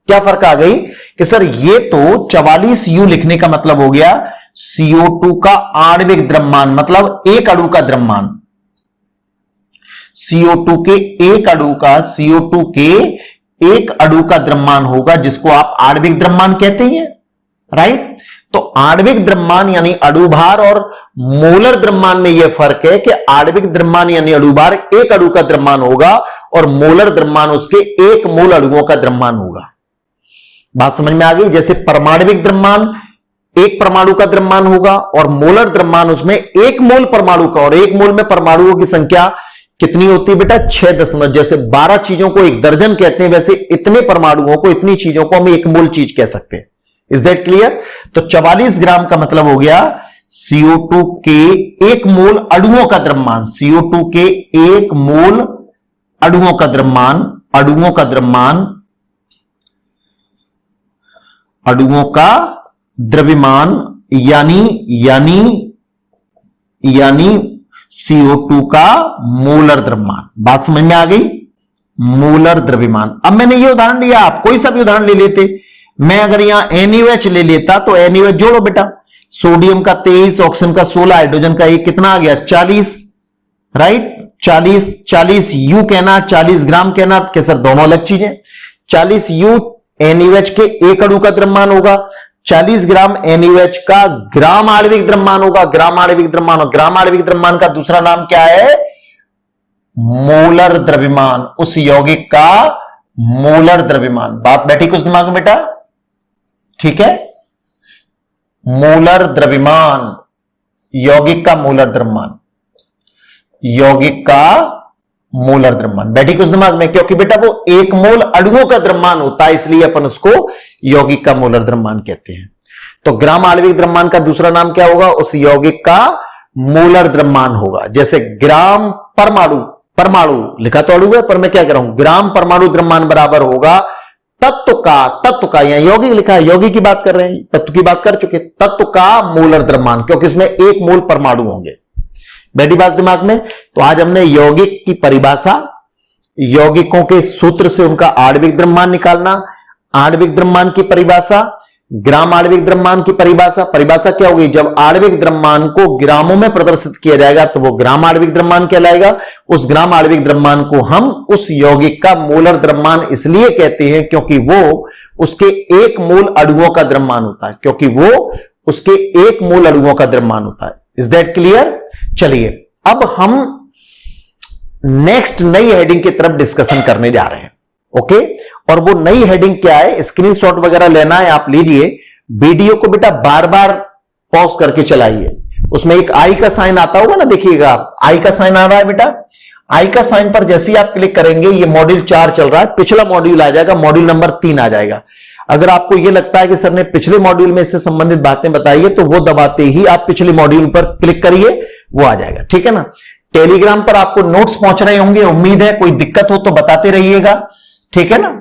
क्या फर्क आ गई कि सर ये तो 44 U लिखने का मतलब हो गया CO2 का आणविक द्रव्यमान, मतलब एक अणु का द्रव्यमान। CO2 के एक अणु का द्रव्यमान होगा जिसको आप आणविक द्रव्यमान कहते हैं, राइट। तो आणविक द्रव्यमान यानी अणुभार और मोलर द्रव्यमान में यह फर्क है कि आणविक द्रव्यमान यानी अणुभार एक अणु का द्रव्यमान होगा और मोलर द्रव्यमान उसके 1 मोल अणुओं का द्रव्यमान होगा। बात समझ में आ गई। जैसे परमाणविक द्रव्यमान 1 परमाणु का द्रव्यमान होगा और मोलर द्रव्यमान उसमें 1 मोल परमाणु का, और 1 मोल में परमाणुओं की संख्या कितनी होती है बेटा, 6 जैसे 12 चीजों को 1 दर्जन कहते हैं, वैसे इतने परमाणुओं को, इतनी चीजों को हम 1 मोल चीज कह सकते हैं। Is that clear. तो 44 ग्राम का मतलब हो गया CO2 के 1 मोल अणुओं का द्रव्यमान, CO2 के 1 मोल अणुओं का द्रव्यमान, अणुओं का द्रव्यमान यानी CO2 का मोलर द्रव्यमान। बात समझ में आ गई, मोलर द्रव्यमान। अब मैंने ये उदाहरण लिया, आप कोई सा भी उदाहरण ले लेते। मैं अगर यहां NaOH ले लेता तो NaOH जोड़ो बेटा, सोडियम का 23, ऑक्सीजन का 16, हाइड्रोजन का 1, कितना आ गया 40, राइट। 40 U कहना, 40 ग्राम कहना, क्या सर दोनों अलग चीजें। 40 U NaOH के 1 अणु का द्रव्यमान होगा, 40 ग्राम NaOH का ग्राम आणविक द्रव्यमान होगा, ग्राम आणविक द्रव्यमान। और ग्राम आणविक द्रव्यमान का दूसरा नाम क्या है, मोलर द्रव्यमान, उस यौगिक का मोलर द्रव्यमान। बात बैठी कुछ दिमाग में बेटा, ठीक है। मोलर द्रव्यमान, यौगिक का मोलर द्रव्यमान, यौगिक का मोलर द्रव्यमान बैठी कुछ दिमाग में, क्योंकि बेटा वो 1 मोल अणुओं का द्रव्यमान होता है, इसलिए अपन उसको यौगिक का मोलर द्रव्यमान कहते हैं। तो ग्राम आणविक द्रव्यमान का दूसरा नाम क्या होगा, उस यौगिक का मोलर द्रव्यमान होगा। जैसे ग्राम परमाणु लिखा तो अणु है, पर मैं क्या कह रहा हूं, ग्राम परमाणु द्रव्यमान बराबर होगा तत्व का, यहां यौगिक लिखा है, यौगिक की बात कर रहे हैं, तत्व की बात कर चुके, तत्व का मोलर द्रव्यमान, क्योंकि इसमें 1 मोल परमाणु होंगे। बैठी बात दिमाग में। तो आज हमने यौगिक की परिभाषा, यौगिकों के सूत्र से उनका आणविक द्रव्यमान निकालना, आणविक द्रव्यमान की परिभाषा, ग्राम आणविक द्रव्यमान की परिभाषा क्या होगी, जब आणविक द्रव्यमान को ग्रामों में प्रदर्शित किया जाएगा तो वो ग्राम आणविक द्रव्यमान कहलाएगा। उस ग्राम आणविक द्रव्यमान को हम उस यौगिक का मोलर द्रव्यमान इसलिए कहते हैं क्योंकि वो उसके 1 मोल अणुओं का द्रव्यमान होता है, क्योंकि वो उसके 1 मोल अणुओं का द्रव्यमान होता है। Is that clear. चलिए अब हम नेक्स्ट नई हेडिंग की तरफ डिस्कशन करने जा रहे हैं, ओके। और वो नई हेडिंग क्या है, स्क्रीनशॉट वगैरह लेना है आप लीजिए, वीडियो को बेटा बार बार पॉज करके चलाइए। उसमें एक आई का साइन आता होगा ना, देखिएगा आप, आई का साइन आ रहा है बेटा। आई का साइन पर जैसे ही आप क्लिक करेंगे, ये मॉड्यूल 4 चल रहा है, पिछला मॉड्यूल आ जाएगा, मॉड्यूल नंबर 3 आ जाएगा। अगर आपको यह लगता है कि सर ने पिछले मॉड्यूल में इससे संबंधित बातें बताई है, तो वो दबाते ही आप पिछले मॉड्यूल पर क्लिक करिए, वो आ जाएगा, ठीक है ना। टेलीग्राम पर आपको नोट्स पहुंच रहे होंगे, उम्मीद है। कोई दिक्कत हो तो बताते रहिएगा, ठीक है ना।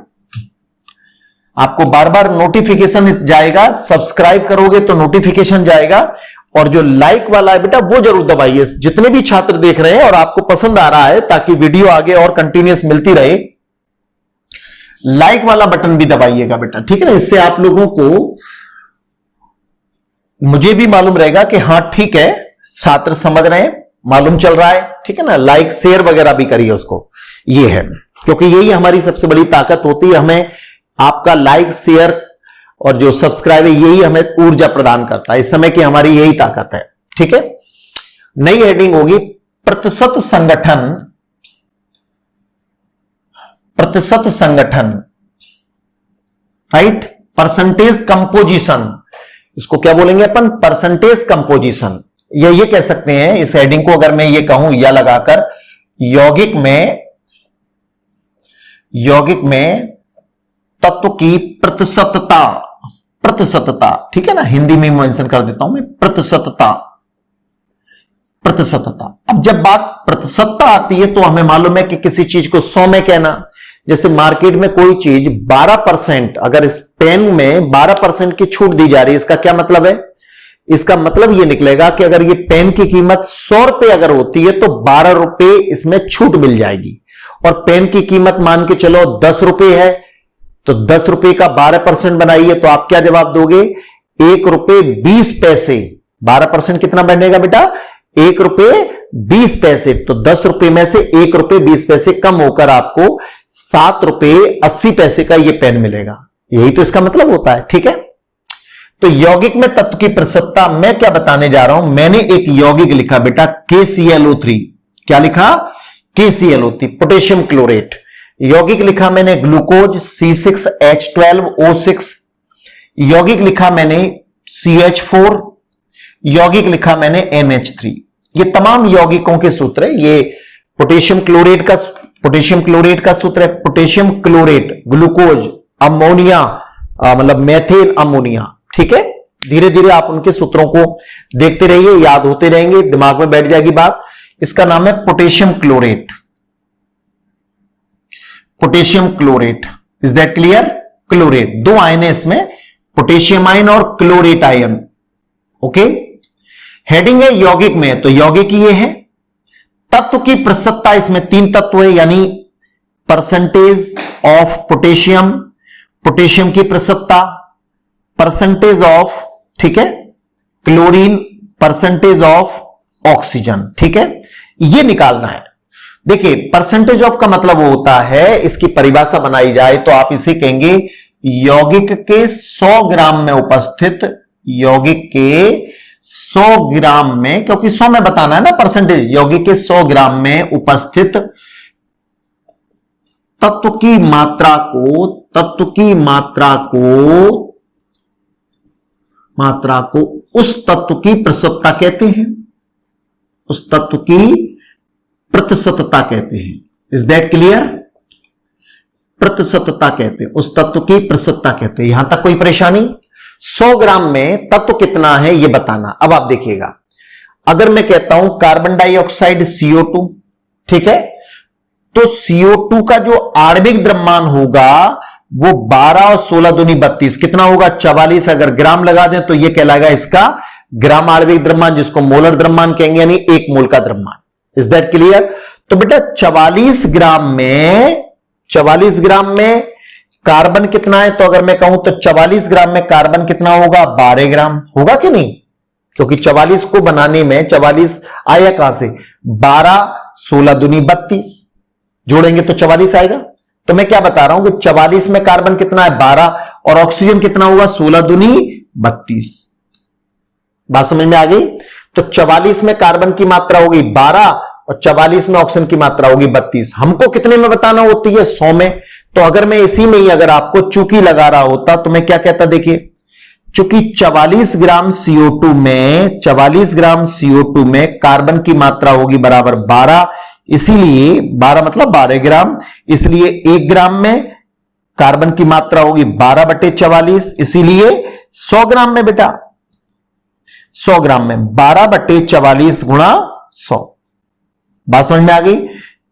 आपको बार बार नोटिफिकेशन जाएगा, सब्सक्राइब करोगे तो नोटिफिकेशन जाएगा, और जो लाइक वाला है बेटा वो जरूर दबाइए, जितने भी छात्र देख रहे हैं और आपको पसंद आ रहा है, ताकि वीडियो आगे और कंटिन्यूअस मिलती रहे। लाइक वाला बटन भी दबाइएगा बेटा, ठीक है ना। इससे आप लोगों को, मुझे भी मालूम रहेगा कि हाँ ठीक है, छात्र समझ रहे हैं, मालूम चल रहा है, ठीक है ना। लाइक शेयर वगैरह भी करिए उसको, ये है, क्योंकि यही हमारी सबसे बड़ी ताकत होती है। हमें आपका लाइक शेयर और जो सब्सक्राइब है, यही हमें ऊर्जा प्रदान करता है। इस समय की हमारी यही ताकत है, ठीक है। नई हेडिंग होगी प्रतिशत संगठन, प्रतिशत संगठन, राइट, परसेंटेज कंपोजिशन। इसको क्या बोलेंगे अपन, परसेंटेज कंपोजिशन। ये कह सकते हैं इस हेडिंग को, अगर मैं ये कहूं या लगाकर, यौगिक में तत्व की प्रतिशतता, प्रतिशतता, ठीक है ना। हिंदी में मेंशन कर देता हूं मैं, प्रतिशतता, प्रतिशतता। अब जब बात प्रतिशतता आती है, तो हमें मालूम है कि किसी चीज को 100 में कहना। जैसे मार्केट में कोई चीज 12%, अगर इस पेन में 12% की छूट दी जा रही है, इसका क्या मतलब है? इसका मतलब यह निकलेगा कि अगर ये पेन की कीमत 100 रुपए अगर होती है, तो 12 रुपए इसमें छूट मिल जाएगी। और पेन की कीमत मान के चलो 10 रुपए है, तो 10 रुपए का 12% बनाइए, तो आप क्या जवाब दोगे? 1 रुपए 20 पैसे। 12% कितना बनेगा बेटा? 1 रुपए 20 पैसे। तो 10 रुपए में से 1 रुपए 20 पैसे कम होकर आपको 7 रुपए 80 पैसे का यह पेन मिलेगा। यही तो इसका मतलब होता है, ठीक है। तो यौगिक में तत्व की प्रतिशतता मैं क्या बताने जा रहा हूं, मैंने एक यौगिक लिखा बेटा KClO3। क्या लिखा? KClO3, potassium chlorate. यौगिक लिखा मैंने ग्लूकोज C6H12O6। यौगिक लिखा मैंने CH4। यौगिक लिखा मैंने NH3। ये तमाम यौगिकों के सूत्र है। ये पोटेशियम क्लोरेट का सूत्र है, पोटेशियम क्लोरेट, ग्लूकोज, अमोनिया, मतलब मेथिल अमोनिया, ठीक है। धीरे धीरे आप उनके सूत्रों को देखते रहिए, याद होते रहेंगे, दिमाग में बैठ जाएगी बात। इसका नाम है potassium chlorate, potassium chlorate. Is that clear? Chlorate, 2 ion है इसमें, पोटेशियम आयन और क्लोरेट आयन, ओके। हेडिंग है यौगिक में, तो यौगिक ये है। तत्व की प्रतिशतता, इसमें 3 तत्व है, यानी परसेंटेज ऑफ पोटेशियम, पोटेशियम की प्रतिशतता, परसेंटेज ऑफ, ठीक है, क्लोरीन, परसेंटेज ऑफ ऑक्सीजन, ठीक है, ये निकालना है। देखिए, परसेंटेज ऑफ का मतलब वो होता है, इसकी परिभाषा बनाई जाए तो आप इसे कहेंगे यौगिक के 100 ग्राम में उपस्थित, यौगिक के 100 ग्राम में, क्योंकि 100 में बताना है ना परसेंटेज, यौगिक के 100 ग्राम में उपस्थित तत्व की मात्रा को उस तत्व की प्रतिशतता कहते हैं, उस तत्व की प्रतिशतता कहते हैं। Is that clear? प्रतिशतता कहते हैं, उस तत्व की प्रतिशतता कहते हैं। यहां तक कोई परेशानी? 100 ग्राम में तत्व कितना है ये बताना। अब आप देखिएगा, अगर मैं कहता हूं कार्बन डाइऑक्साइड CO2, ठीक है, तो CO2 का जो आणविक द्रव्यमान होगा वो 12 और 16 दूनी 32, कितना होगा? 44। अगर ग्राम लगा दें तो यह कहलाएगा इसका ग्राम आणविक द्रव्यमान, जिसको मोलर द्रव्यमान कहेंगे, यानी 1 मोल का द्रव्यमान। Is that clear? तो बेटा 44 ग्राम में कार्बन कितना है? तो अगर मैं कहूं तो 44 ग्राम में कार्बन कितना होगा? 12 ग्राम होगा कि नहीं? क्योंकि 44 को बनाने में 44 आया कहां से? 12, 16 दूनी 32, जोड़ेंगे तो 44 आएगा। तो मैं क्या बता रहा हूं कि 44 में कार्बन कितना है? 12, और ऑक्सीजन कितना होगा? 16 दूनी 32। बात समझ में आ गई? तो 44 में कार्बन की मात्रा होगी 12 और 44 में ऑक्सीजन की मात्रा होगी 32। हमको कितने में बताना होती है? 100 में। तो अगर मैं इसी में ही अगर आपको चूकी लगा रहा होता तो मैं क्या कहता? देखिए, चूंकि 44 ग्राम CO2 में कार्बन की मात्रा होगी बराबर 12, इसीलिए 12 मतलब 12 ग्राम, इसलिए 1 ग्राम में कार्बन की मात्रा होगी 12/44, इसीलिए 100 ग्राम में बेटा 100 ग्राम में 12/44 गुणा 100। बात समझ में आ गई?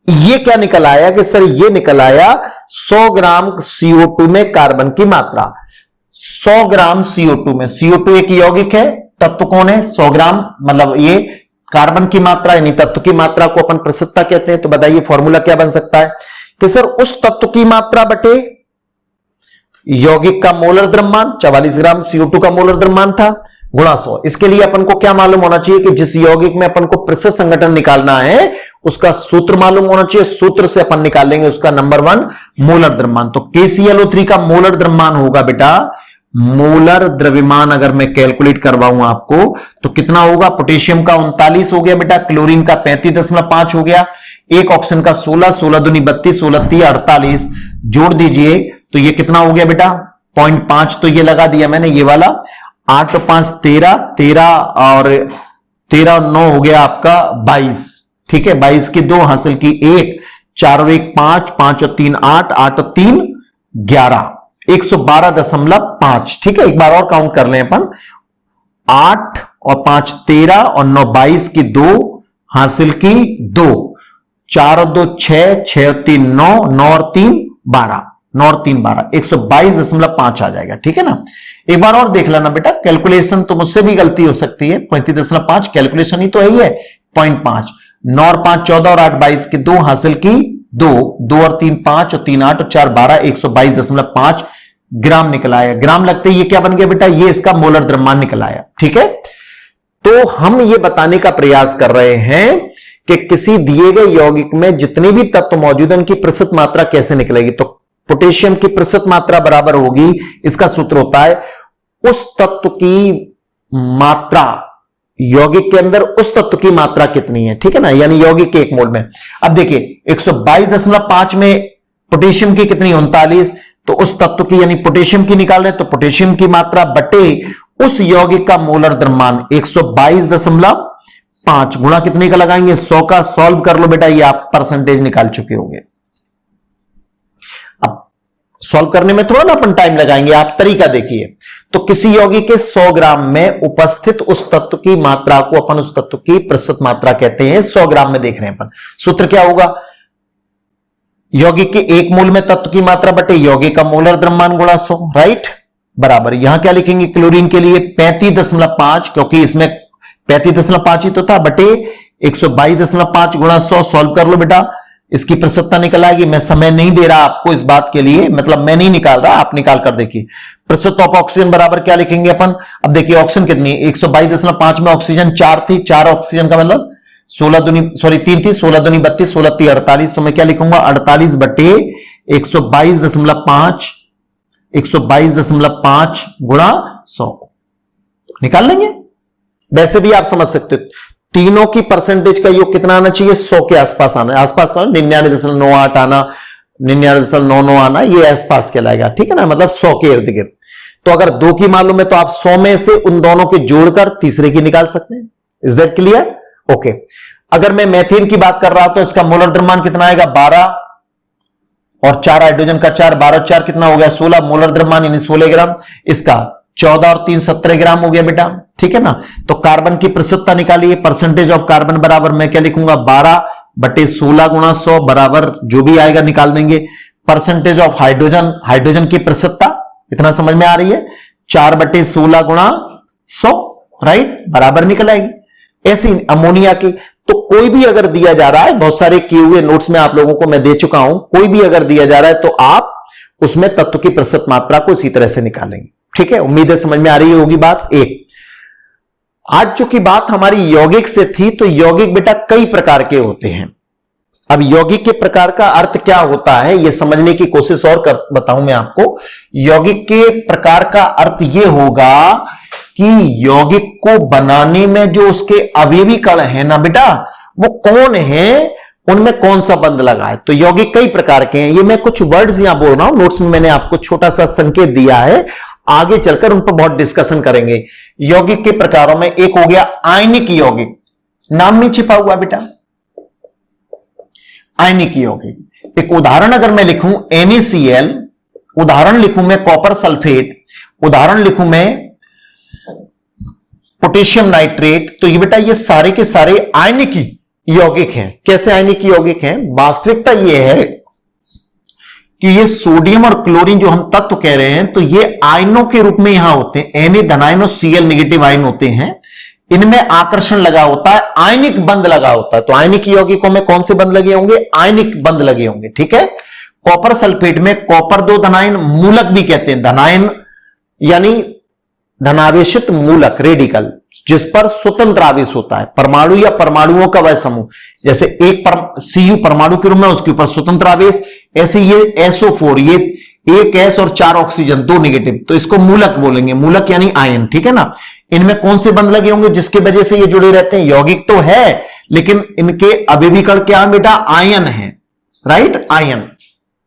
ये क्या निकल आया कि सर ये निकल आया 100 ग्राम CO2 में कार्बन की मात्रा। 100 ग्राम CO2 में, CO2 एक यौगिक है, तत्व कौन है? 100 ग्राम, मतलब ये कार्बन की मात्रा यानी तत्व की मात्रा को अपन प्रसिद्धता कहते हैं। तो बताइए फॉर्मूला क्या बन सकता है कि सर उस तत्व की मात्रा बटे यौगिक का मोलर द्रव्यमान, 44 ग्राम CO2 का मोलर द्रव्यमान था, गुणा 100। इसके लिए अपन को क्या मालूम होना चाहिए कि जिस यौगिक में अपन को प्रतिशत संघटन निकालना है उसका सूत्र मालूम होना चाहिए। सूत्र से अपन निकालेंगे उसका नंबर 1 मोलर द्रव्यमान। तो KClO3 का मोलर द्रव्यमान होगा बेटा, मोलर द्रव्यमान अगर मैं कैलकुलेट करवाऊं आपको तो कितना होगा? पोटेशियम का 39 हो गया बेटा, क्लोरीन का 35.5 हो गया, एक ऑक्सीजन का 16, 16 दूनी 32, 16 3 48, जोड़ दीजिए तो ये कितना हो गया बेटा? 0.5। तो ये लगा दिया मैंने ये वाला, 8 और 5 13, 13 और 13 और 9 हो गया आपका 22। ठीक है, 22 की 2 हासिल की 1, 4 और 1 5, 5 और 3 8, 8 और 3 11, 112.5। ठीक है, एक बार और काउंट कर लें अपन, 8 और 5 13 और 9 22 की 2 हासिल की 2, 4 और 2 6, 6 और 3 9, 9 और 3 12, 9 और 3 12, 122.5 आ जाएगा। ठीक है ना, एक बार और देख लेना बेटा, कैलकुलेशन तो मुझसे भी गलती हो सकती है। 35.5 कैलकुलेशन ही तो है ही है, 0.5, 9 और 5 14 और 8 22 की 2 हासिल की 2, 2 और 3 5 और 3 8 और 4 12, 122.5 ग्राम निकल आया। ग्राम लगते ही ये क्या बन गया बेटा? ये इसका मोलर द्रव्यमान निकल आया। ठीक है, तो हम ये बताने का प्रयास कर रहे हैं कि किसी दिए गए यौगिक में जितने भी तत्व मौजूद हैं उनकी प्रतिशत मात्रा कैसे निकलेगी। तो पोटेशियम की प्रतिशत मात्रा बराबर होगी, इसका सूत्र होता है उस तत्व की मात्रा, यौगिक के अंदर उस तत्व की मात्रा कितनी है। ठीक है ना, यानी यौगिक के 1 मोल में। अब देखिए 122.5 में पोटेशियम की कितनी? 39। तो उस तत्व की यानी पोटेशियम की निकाल रहे हैं तो पोटेशियम की मात्रा बटे उस यौगिक का मोलर द्रव्यमान 122.5 गुणा कितने का लगाएंगे? 100 का। सॉल्व कर लो बेटा, ये आप परसेंटेज निकाल चुके होंगे। अब सॉल्व करने में थोड़ा ना अपन टाइम लगाएंगे, आप तरीका देखिए। तो किसी यौगिक के 100 ग्राम में उपस्थित उस तत्व की मात्रा को अपन उस तत्व की प्रतिशत मात्रा कहते हैं। 100 ग्राम में देख रहे हैं अपन, सूत्र क्या होगा? यौगिक के 1 मोल में तत्व की मात्रा बटे यौगिक का मोलर द्रव्यमान गुणा 100, राइट, बराबर। यहां क्या लिखेंगे? क्लोरीन के लिए 35.5, क्योंकि इसमें 35.5 ही तो था, बटे 122.5 गुणा 100। सॉल्व कर लो बेटा, इसकी प्रतिशतता निकल आएगी। मैं समय नहीं दे रहा आपको इस बात के लिए, मतलब मैं नहीं निकाल रहा, आप निकाल कर देखिए। प्रतिशत ऑफ ऑक्सीजन बराबर क्या लिखेंगे अपन? अब देखिए ऑक्सीजन कितनी? 122.5 में ऑक्सीजन 4 थी, 4 ऑक्सीजन का मतलब 3 थी, 16 दूनी 32, 16 3 48। तो मैं क्या लिखूंगा? 48 बटे 122.5, 122.5 गुणा 100 निकाल लेंगे। वैसे भी आप समझ सकते हो तीनों की परसेंटेज का योग कितना आना चाहिए? 100 के आसपास आना, आसपास का 99.98 आना, 99.99 आना, ये आसपास कहलाएगा। ठीक है ना, मतलब 100 के इर्द गिर्द। तो अगर 2 की मालूम है तो आप 100 में से उन दोनों के जोड़कर तीसरे की निकाल सकते हैं। Is that clear? ओके। अगर मैं मेथेन की बात कर रहा हूं तो इसका मोलर द्रव्यमान कितना आएगा? 12 और 4 हाइड्रोजन का 4, 12 और 4 कितना हो गया? 16, मोलर द्रव्यमान यानी 16 ग्राम। इसका 14 और 3 17 ग्राम हो गया बेटा। ठीक है ना, तो कार्बन की प्रतिशतता निकालिए। परसेंटेज ऑफ कार्बन बराबर मैं क्या लिखूंगा? 12 बटे 16 गुणा 100 बराबर जो भी आएगा निकाल देंगे। परसेंटेज ऑफ हाइड्रोजन, हाइड्रोजन की प्रतिशतता इतना समझ में आ रही है? 4 बटे 16 गुणा 100, राइट, बराबर निकल आएगी। ऐसी अमोनिया की, तो कोई भी अगर दिया जा रहा है, बहुत सारे किए हुए नोट्स में आप लोगों को मैं दे चुका हूं, कोई भी अगर दिया जा रहा है तो आप उसमें तत्व की प्रतिशत मात्रा को इसी तरह से निकालेंगे। ठीक है, उम्मीद है समझ में आ रही होगी बात। एक आज चूंकि बात हमारी यौगिक से थी, तो यौगिक बेटा कई प्रकार के होते हैं। अब यौगिक के प्रकार का अर्थ क्या होता है यह समझने की कोशिश और बताऊं मैं आपको। यौगिक के प्रकार का अर्थ यह होगा कि यौगिक को बनाने में जो उसके अवयवी कण है ना बेटा, वो कौन है, उनमें कौन सा बंध लगा है। तो यौगिक कई प्रकार के हैं। ये मैं कुछ वर्ड्स यहां बोल रहा हूं, नोट्स में मैंने आपको छोटा सा संकेत दिया है, आगे चलकर उन पर बहुत डिस्कशन करेंगे। यौगिक के प्रकारों में एक हो गया आयनिक यौगिक, नाम में छिपा हुआ बेटा आयनिक यौगिक। एक उदाहरण अगर मैं लिखूं NaCl, उदाहरण लिखूं मैं कॉपर सल्फेट, उदाहरण लिखूं मैं पोटेशियम नाइट्रेट, तो ये बेटा ये सारे के सारे आयनिक यौगिक हैं। कैसे आयनिक यौगिक हैं? वास्तविकता ये है कि ये सोडियम और क्लोरीन जो हम तत्व कह रहे हैं, तो ये आयनों के रूप में यहां होते हैं, Na धनायन और Cl नेगेटिव आयन होते हैं। इनमें आकर्षण लगा होता है, आयनिक बंध लगा होता है। तो आयनिक यौगिकों में कौन से बंध लगे होंगे? आयनिक बंध लगे होंगे, ठीक है। कॉपर सल्फेट में कॉपर 2 धनायन, मूलक भी कहते हैं, धनायन यानी धनावेशित मूलक रेडिकल, जिस पर स्वतंत्र आवेश होता है, परमाणु या परमाणुओं का वह समूह, जैसे एक Cu परमाणु के रूप में, उसके ऊपर स्वतंत्र आवेश, ऐसे ये SO4, ये एक S और 4 ऑक्सीजन, 2 नेगेटिव, तो इसको मूलक बोलेंगे, मूलक यानी आयन, ठीक है ना। इनमें कौन से बंध लगे होंगे जिसकी वजह से ये जुड़े रहते हैं? यौगिक तो है लेकिन इनके अभिविकर्ण क्या है बेटा? आयन है, राइट, आयन।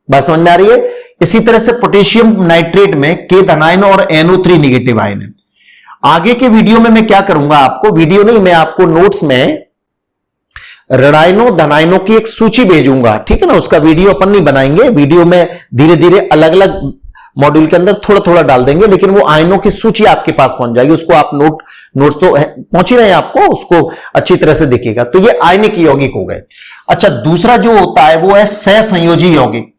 बात समझ में आ रही है? इसी तरह से पोटेशियम नाइट्रेट में K धनायन और NO3 नेगेटिव आयन है। आगे के वीडियो में मैं क्या करूंगा, आपको वीडियो नहीं, मैं आपको नोट्स में ऋणायनों धनायनों की एक सूची भेजूंगा, ठीक है ना। उसका वीडियो अपन नहीं बनाएंगे, वीडियो में धीरे धीरे अलग अलग मॉड्यूल के अंदर थोड़ा थोड़ा डाल देंगे, लेकिन वो आयनों की सूची आपके पास पहुंच जाएगी। उसको आप नोट्स तो पहुंच ही रहे हैं आपको, उसको अच्छी तरह से देखिएगा। तो ये आयनिक यौगिक हो गए। अच्छा, दूसरा जो होता है वो है सहसंयोजी यौगिक।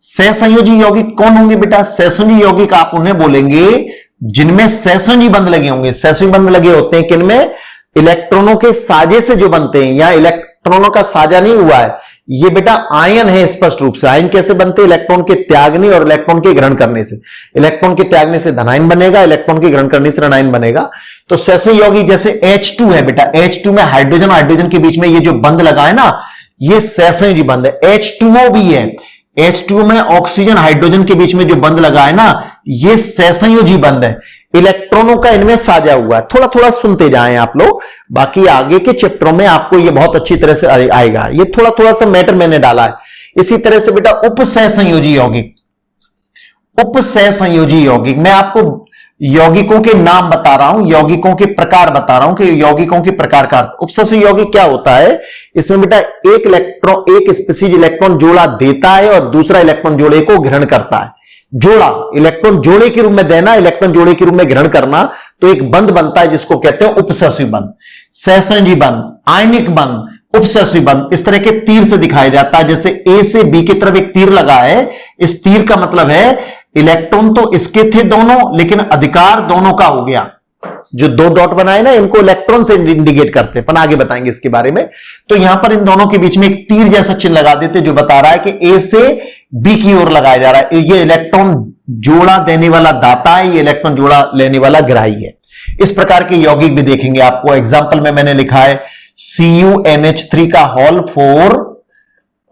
सहसंयोजी यौगिक कौन होंगे बेटा? सहसंयोजी यौगिक आप उन्हें बोलेंगे जिनमें सहसंयोजी बंध लगे होंगे। सहसंयोजी बंध लगे होते हैं किनमें? इलेक्ट्रॉनों के साजे से जो बनते हैं, या इलेक्ट्रॉनों का साजा नहीं हुआ है, ये बेटा आयन है स्पष्ट रूप से। आयन कैसे बनते हैं? इलेक्ट्रॉन के त्यागने और इलेक्ट्रॉन के ग्रहण करने से। इलेक्ट्रॉन के त्यागने से धनायन बनेगा, इलेक्ट्रॉन के ग्रहण करने से ऋणायन बनेगा। तो सहसंयोजी यौगिक जैसे H2 है बेटा, H2 में हाइड्रोजन हाइड्रोजन के बीच में ये जो बंध लगा है ना, ये सहसंयोजी बंध है। H2O भी है, H2O में ऑक्सीजन हाइड्रोजन के बीच में जो बंध लगा है ना, ये सहसंयोजी बंध है। इलेक्ट्रॉनों का इनमें साझा हुआ है। थोड़ा थोड़ा सुनते जाएं आप लोग, बाकी आगे के चैप्टरों में आपको ये बहुत अच्छी तरह से आएगा। ये थोड़ा थोड़ा सा मैटर मैंने डाला है। इसी तरह से बेटा उपसहसंयोजी यौगिक, उपसहसंयोजी यौगिक, मैं आपको यौगिकों के नाम बता रहा हूं, यौगिकों के प्रकार बता रहा हूं कि यौगिकों के प्रकार का उपसहसंयोजी यौगिक क्या होता है। इसमें बेटा एक इलेक्ट्रॉन, एक स्पीसीज इलेक्ट्रॉन जोड़ा देता है और दूसरा इलेक्ट्रॉन जोड़े को ग्रहण करता है। जोड़ा, इलेक्ट्रॉन जोड़े के रूप में देना, इलेक्ट्रॉन जोड़े के रूप में ग्रहण करना, तो एक बंध बनता है जिसको कहते हैं उपसहसंयोजी बंध, सहसंयोजी बंध, आयनिक बंध, उपसहसंयोजी बंध। इस तरह के तीर से दिखाया जाता है, जैसे A से B की तरफ एक तीर लगा है, इस तीर का मतलब है इलेक्ट्रॉन तो इसके थे दोनों, लेकिन अधिकार दोनों का हो गया। जो 2 डॉट बनाए ना, इनको इलेक्ट्रॉन से इंडिकेट करते हैं, अपन आगे बताएंगे इसके बारे में। तो यहां पर इन दोनों के बीच में एक तीर जैसा चिन्ह लगा देते जो बता रहा है कि A से B की ओर लगाया जा रहा है। ये इलेक्ट्रॉन जोड़ा देने वाला दाता है, ये इलेक्ट्रॉन जोड़ा लेने वाला ग्राही है। इस प्रकार के यौगिक भी देखेंगे आपको। एग्जाम्पल में मैंने लिखा है CuNH3 का होल 4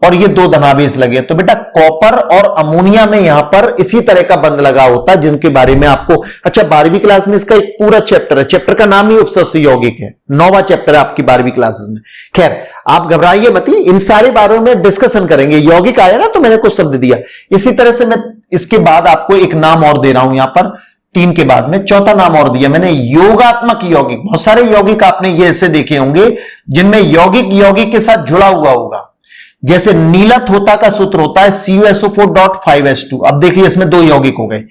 और ये 2 धनावेश लगे। तो बेटा कॉपर और अमोनिया में यहां पर इसी तरह का बंध लगा होता है, जिनके बारे में आपको, अच्छा 12वीं क्लास में इसका एक पूरा चैप्टर है, चैप्टर का नाम ही उपसहसंयोजी यौगिक है, 9वां चैप्टर है आपकी 12वीं क्लासेस में। खैर आप घबराइए मत, इन सारे बारे में डिस्कशन करेंगे। यौगिक आया ना तो मैंने कुछ शब्द दिया। इसी तरह से मैं इसके बाद आपको एक नाम और दे रहा हूं, यहां पर 3 के बाद में चौथा नाम और दिया मैंने, योगात्मक यौगिक। बहुत सारे यौगिक आपने ये ऐसे देखे होंगे जिनमें यौगिक यौगिक के साथ जुड़ा हुआ होगा। जैसे नीलथोता का सूत्र होता है CuSO4.5H2। अब देखिए इसमें 2 यौगिक हो गए,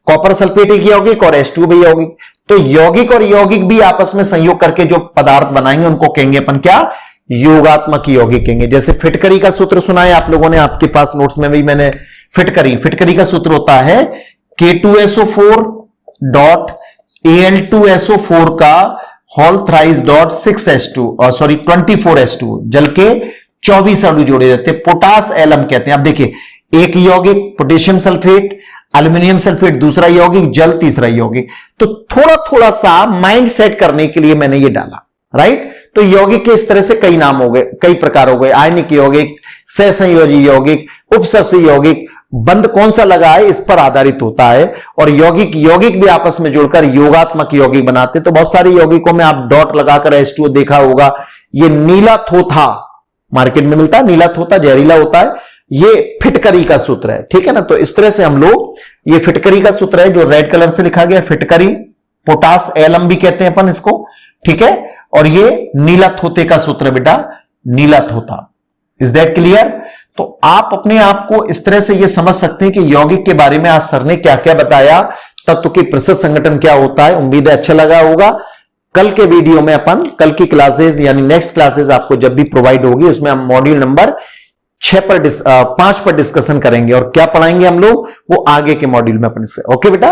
कॉपर सल्फेट एक यौगिक और H2 भी यौगिक। तो यौगिक और यौगिक भी आपस में संयोग करके जो पदार्थ बनाएंगे उनको कहेंगे अपन क्या? योगात्मक यौगिक कहेंगे। जैसे फिटकरी का सूत्र सुना है आप लोगों ने, आपके पास नोट्स में भी मैंने फिटकरी का सूत्र होता है K2SO4.Al2SO4 का होल थ्राइस डॉट 6H2 और सॉरी 24H2, जल के 24 अणु जोड़े जाते हैं, पोटास एलम कहते हैं। अब देखिए एक यौगिक पोटेशियम सल्फेट, एल्यूमिनियम सल्फेट दूसरा यौगिक, जल तीसरा यौगिक। तो थोड़ा थोड़ा सा माइंड सेट करने के लिए मैंने ये डाला, राइट। तो यौगिक के इस तरह से कई नाम हो गए, कई प्रकार हो गए, आयनिक यौगिक, सहसंयोजी यौगिक, उपसहसंयोजी यौगिक। बंध कौन सा लगा है इस पर आधारित होता है। और यौगिक यौगिक भी आपस में जुड़कर योगात्मक यौगिक बनाते। तो बहुत सारे यौगिकों में आप डॉट लगाकर H2O देखा होगा। ये नीला थोथा मार्केट में मिलता है, नीला थोथा जहरीला होता है, ये फिटकरी का सूत्र है, ठीक है ना। तो इस तरह से हम लोग, ये फिटकरी का सूत्र है जो रेड कलर से लिखा गया, फिटकरी, पोटास एलम भी कहते हैं अपन इसको, ठीक है। और ये नीला थोते का सूत्र है बेटा, नीला थोता। Is that clear? तो आप अपने आप को इस तरह से ये समझ सकते हैं कि यौगिक के बारे में आज सर ने क्या क्या बताया, तत्व की प्रतिशत संगठन क्या होता है। उम्मीद है अच्छा लगा होगा। कल के वीडियो में अपन, कल की क्लासेस यानी नेक्स्ट क्लासेस आपको जब भी प्रोवाइड होगी, उसमें हम मॉड्यूल नंबर 5 पर डिस्कशन करेंगे और क्या पढ़ाएंगे हम लोग, वो आगे के मॉड्यूल में अपन। ओके बेटा।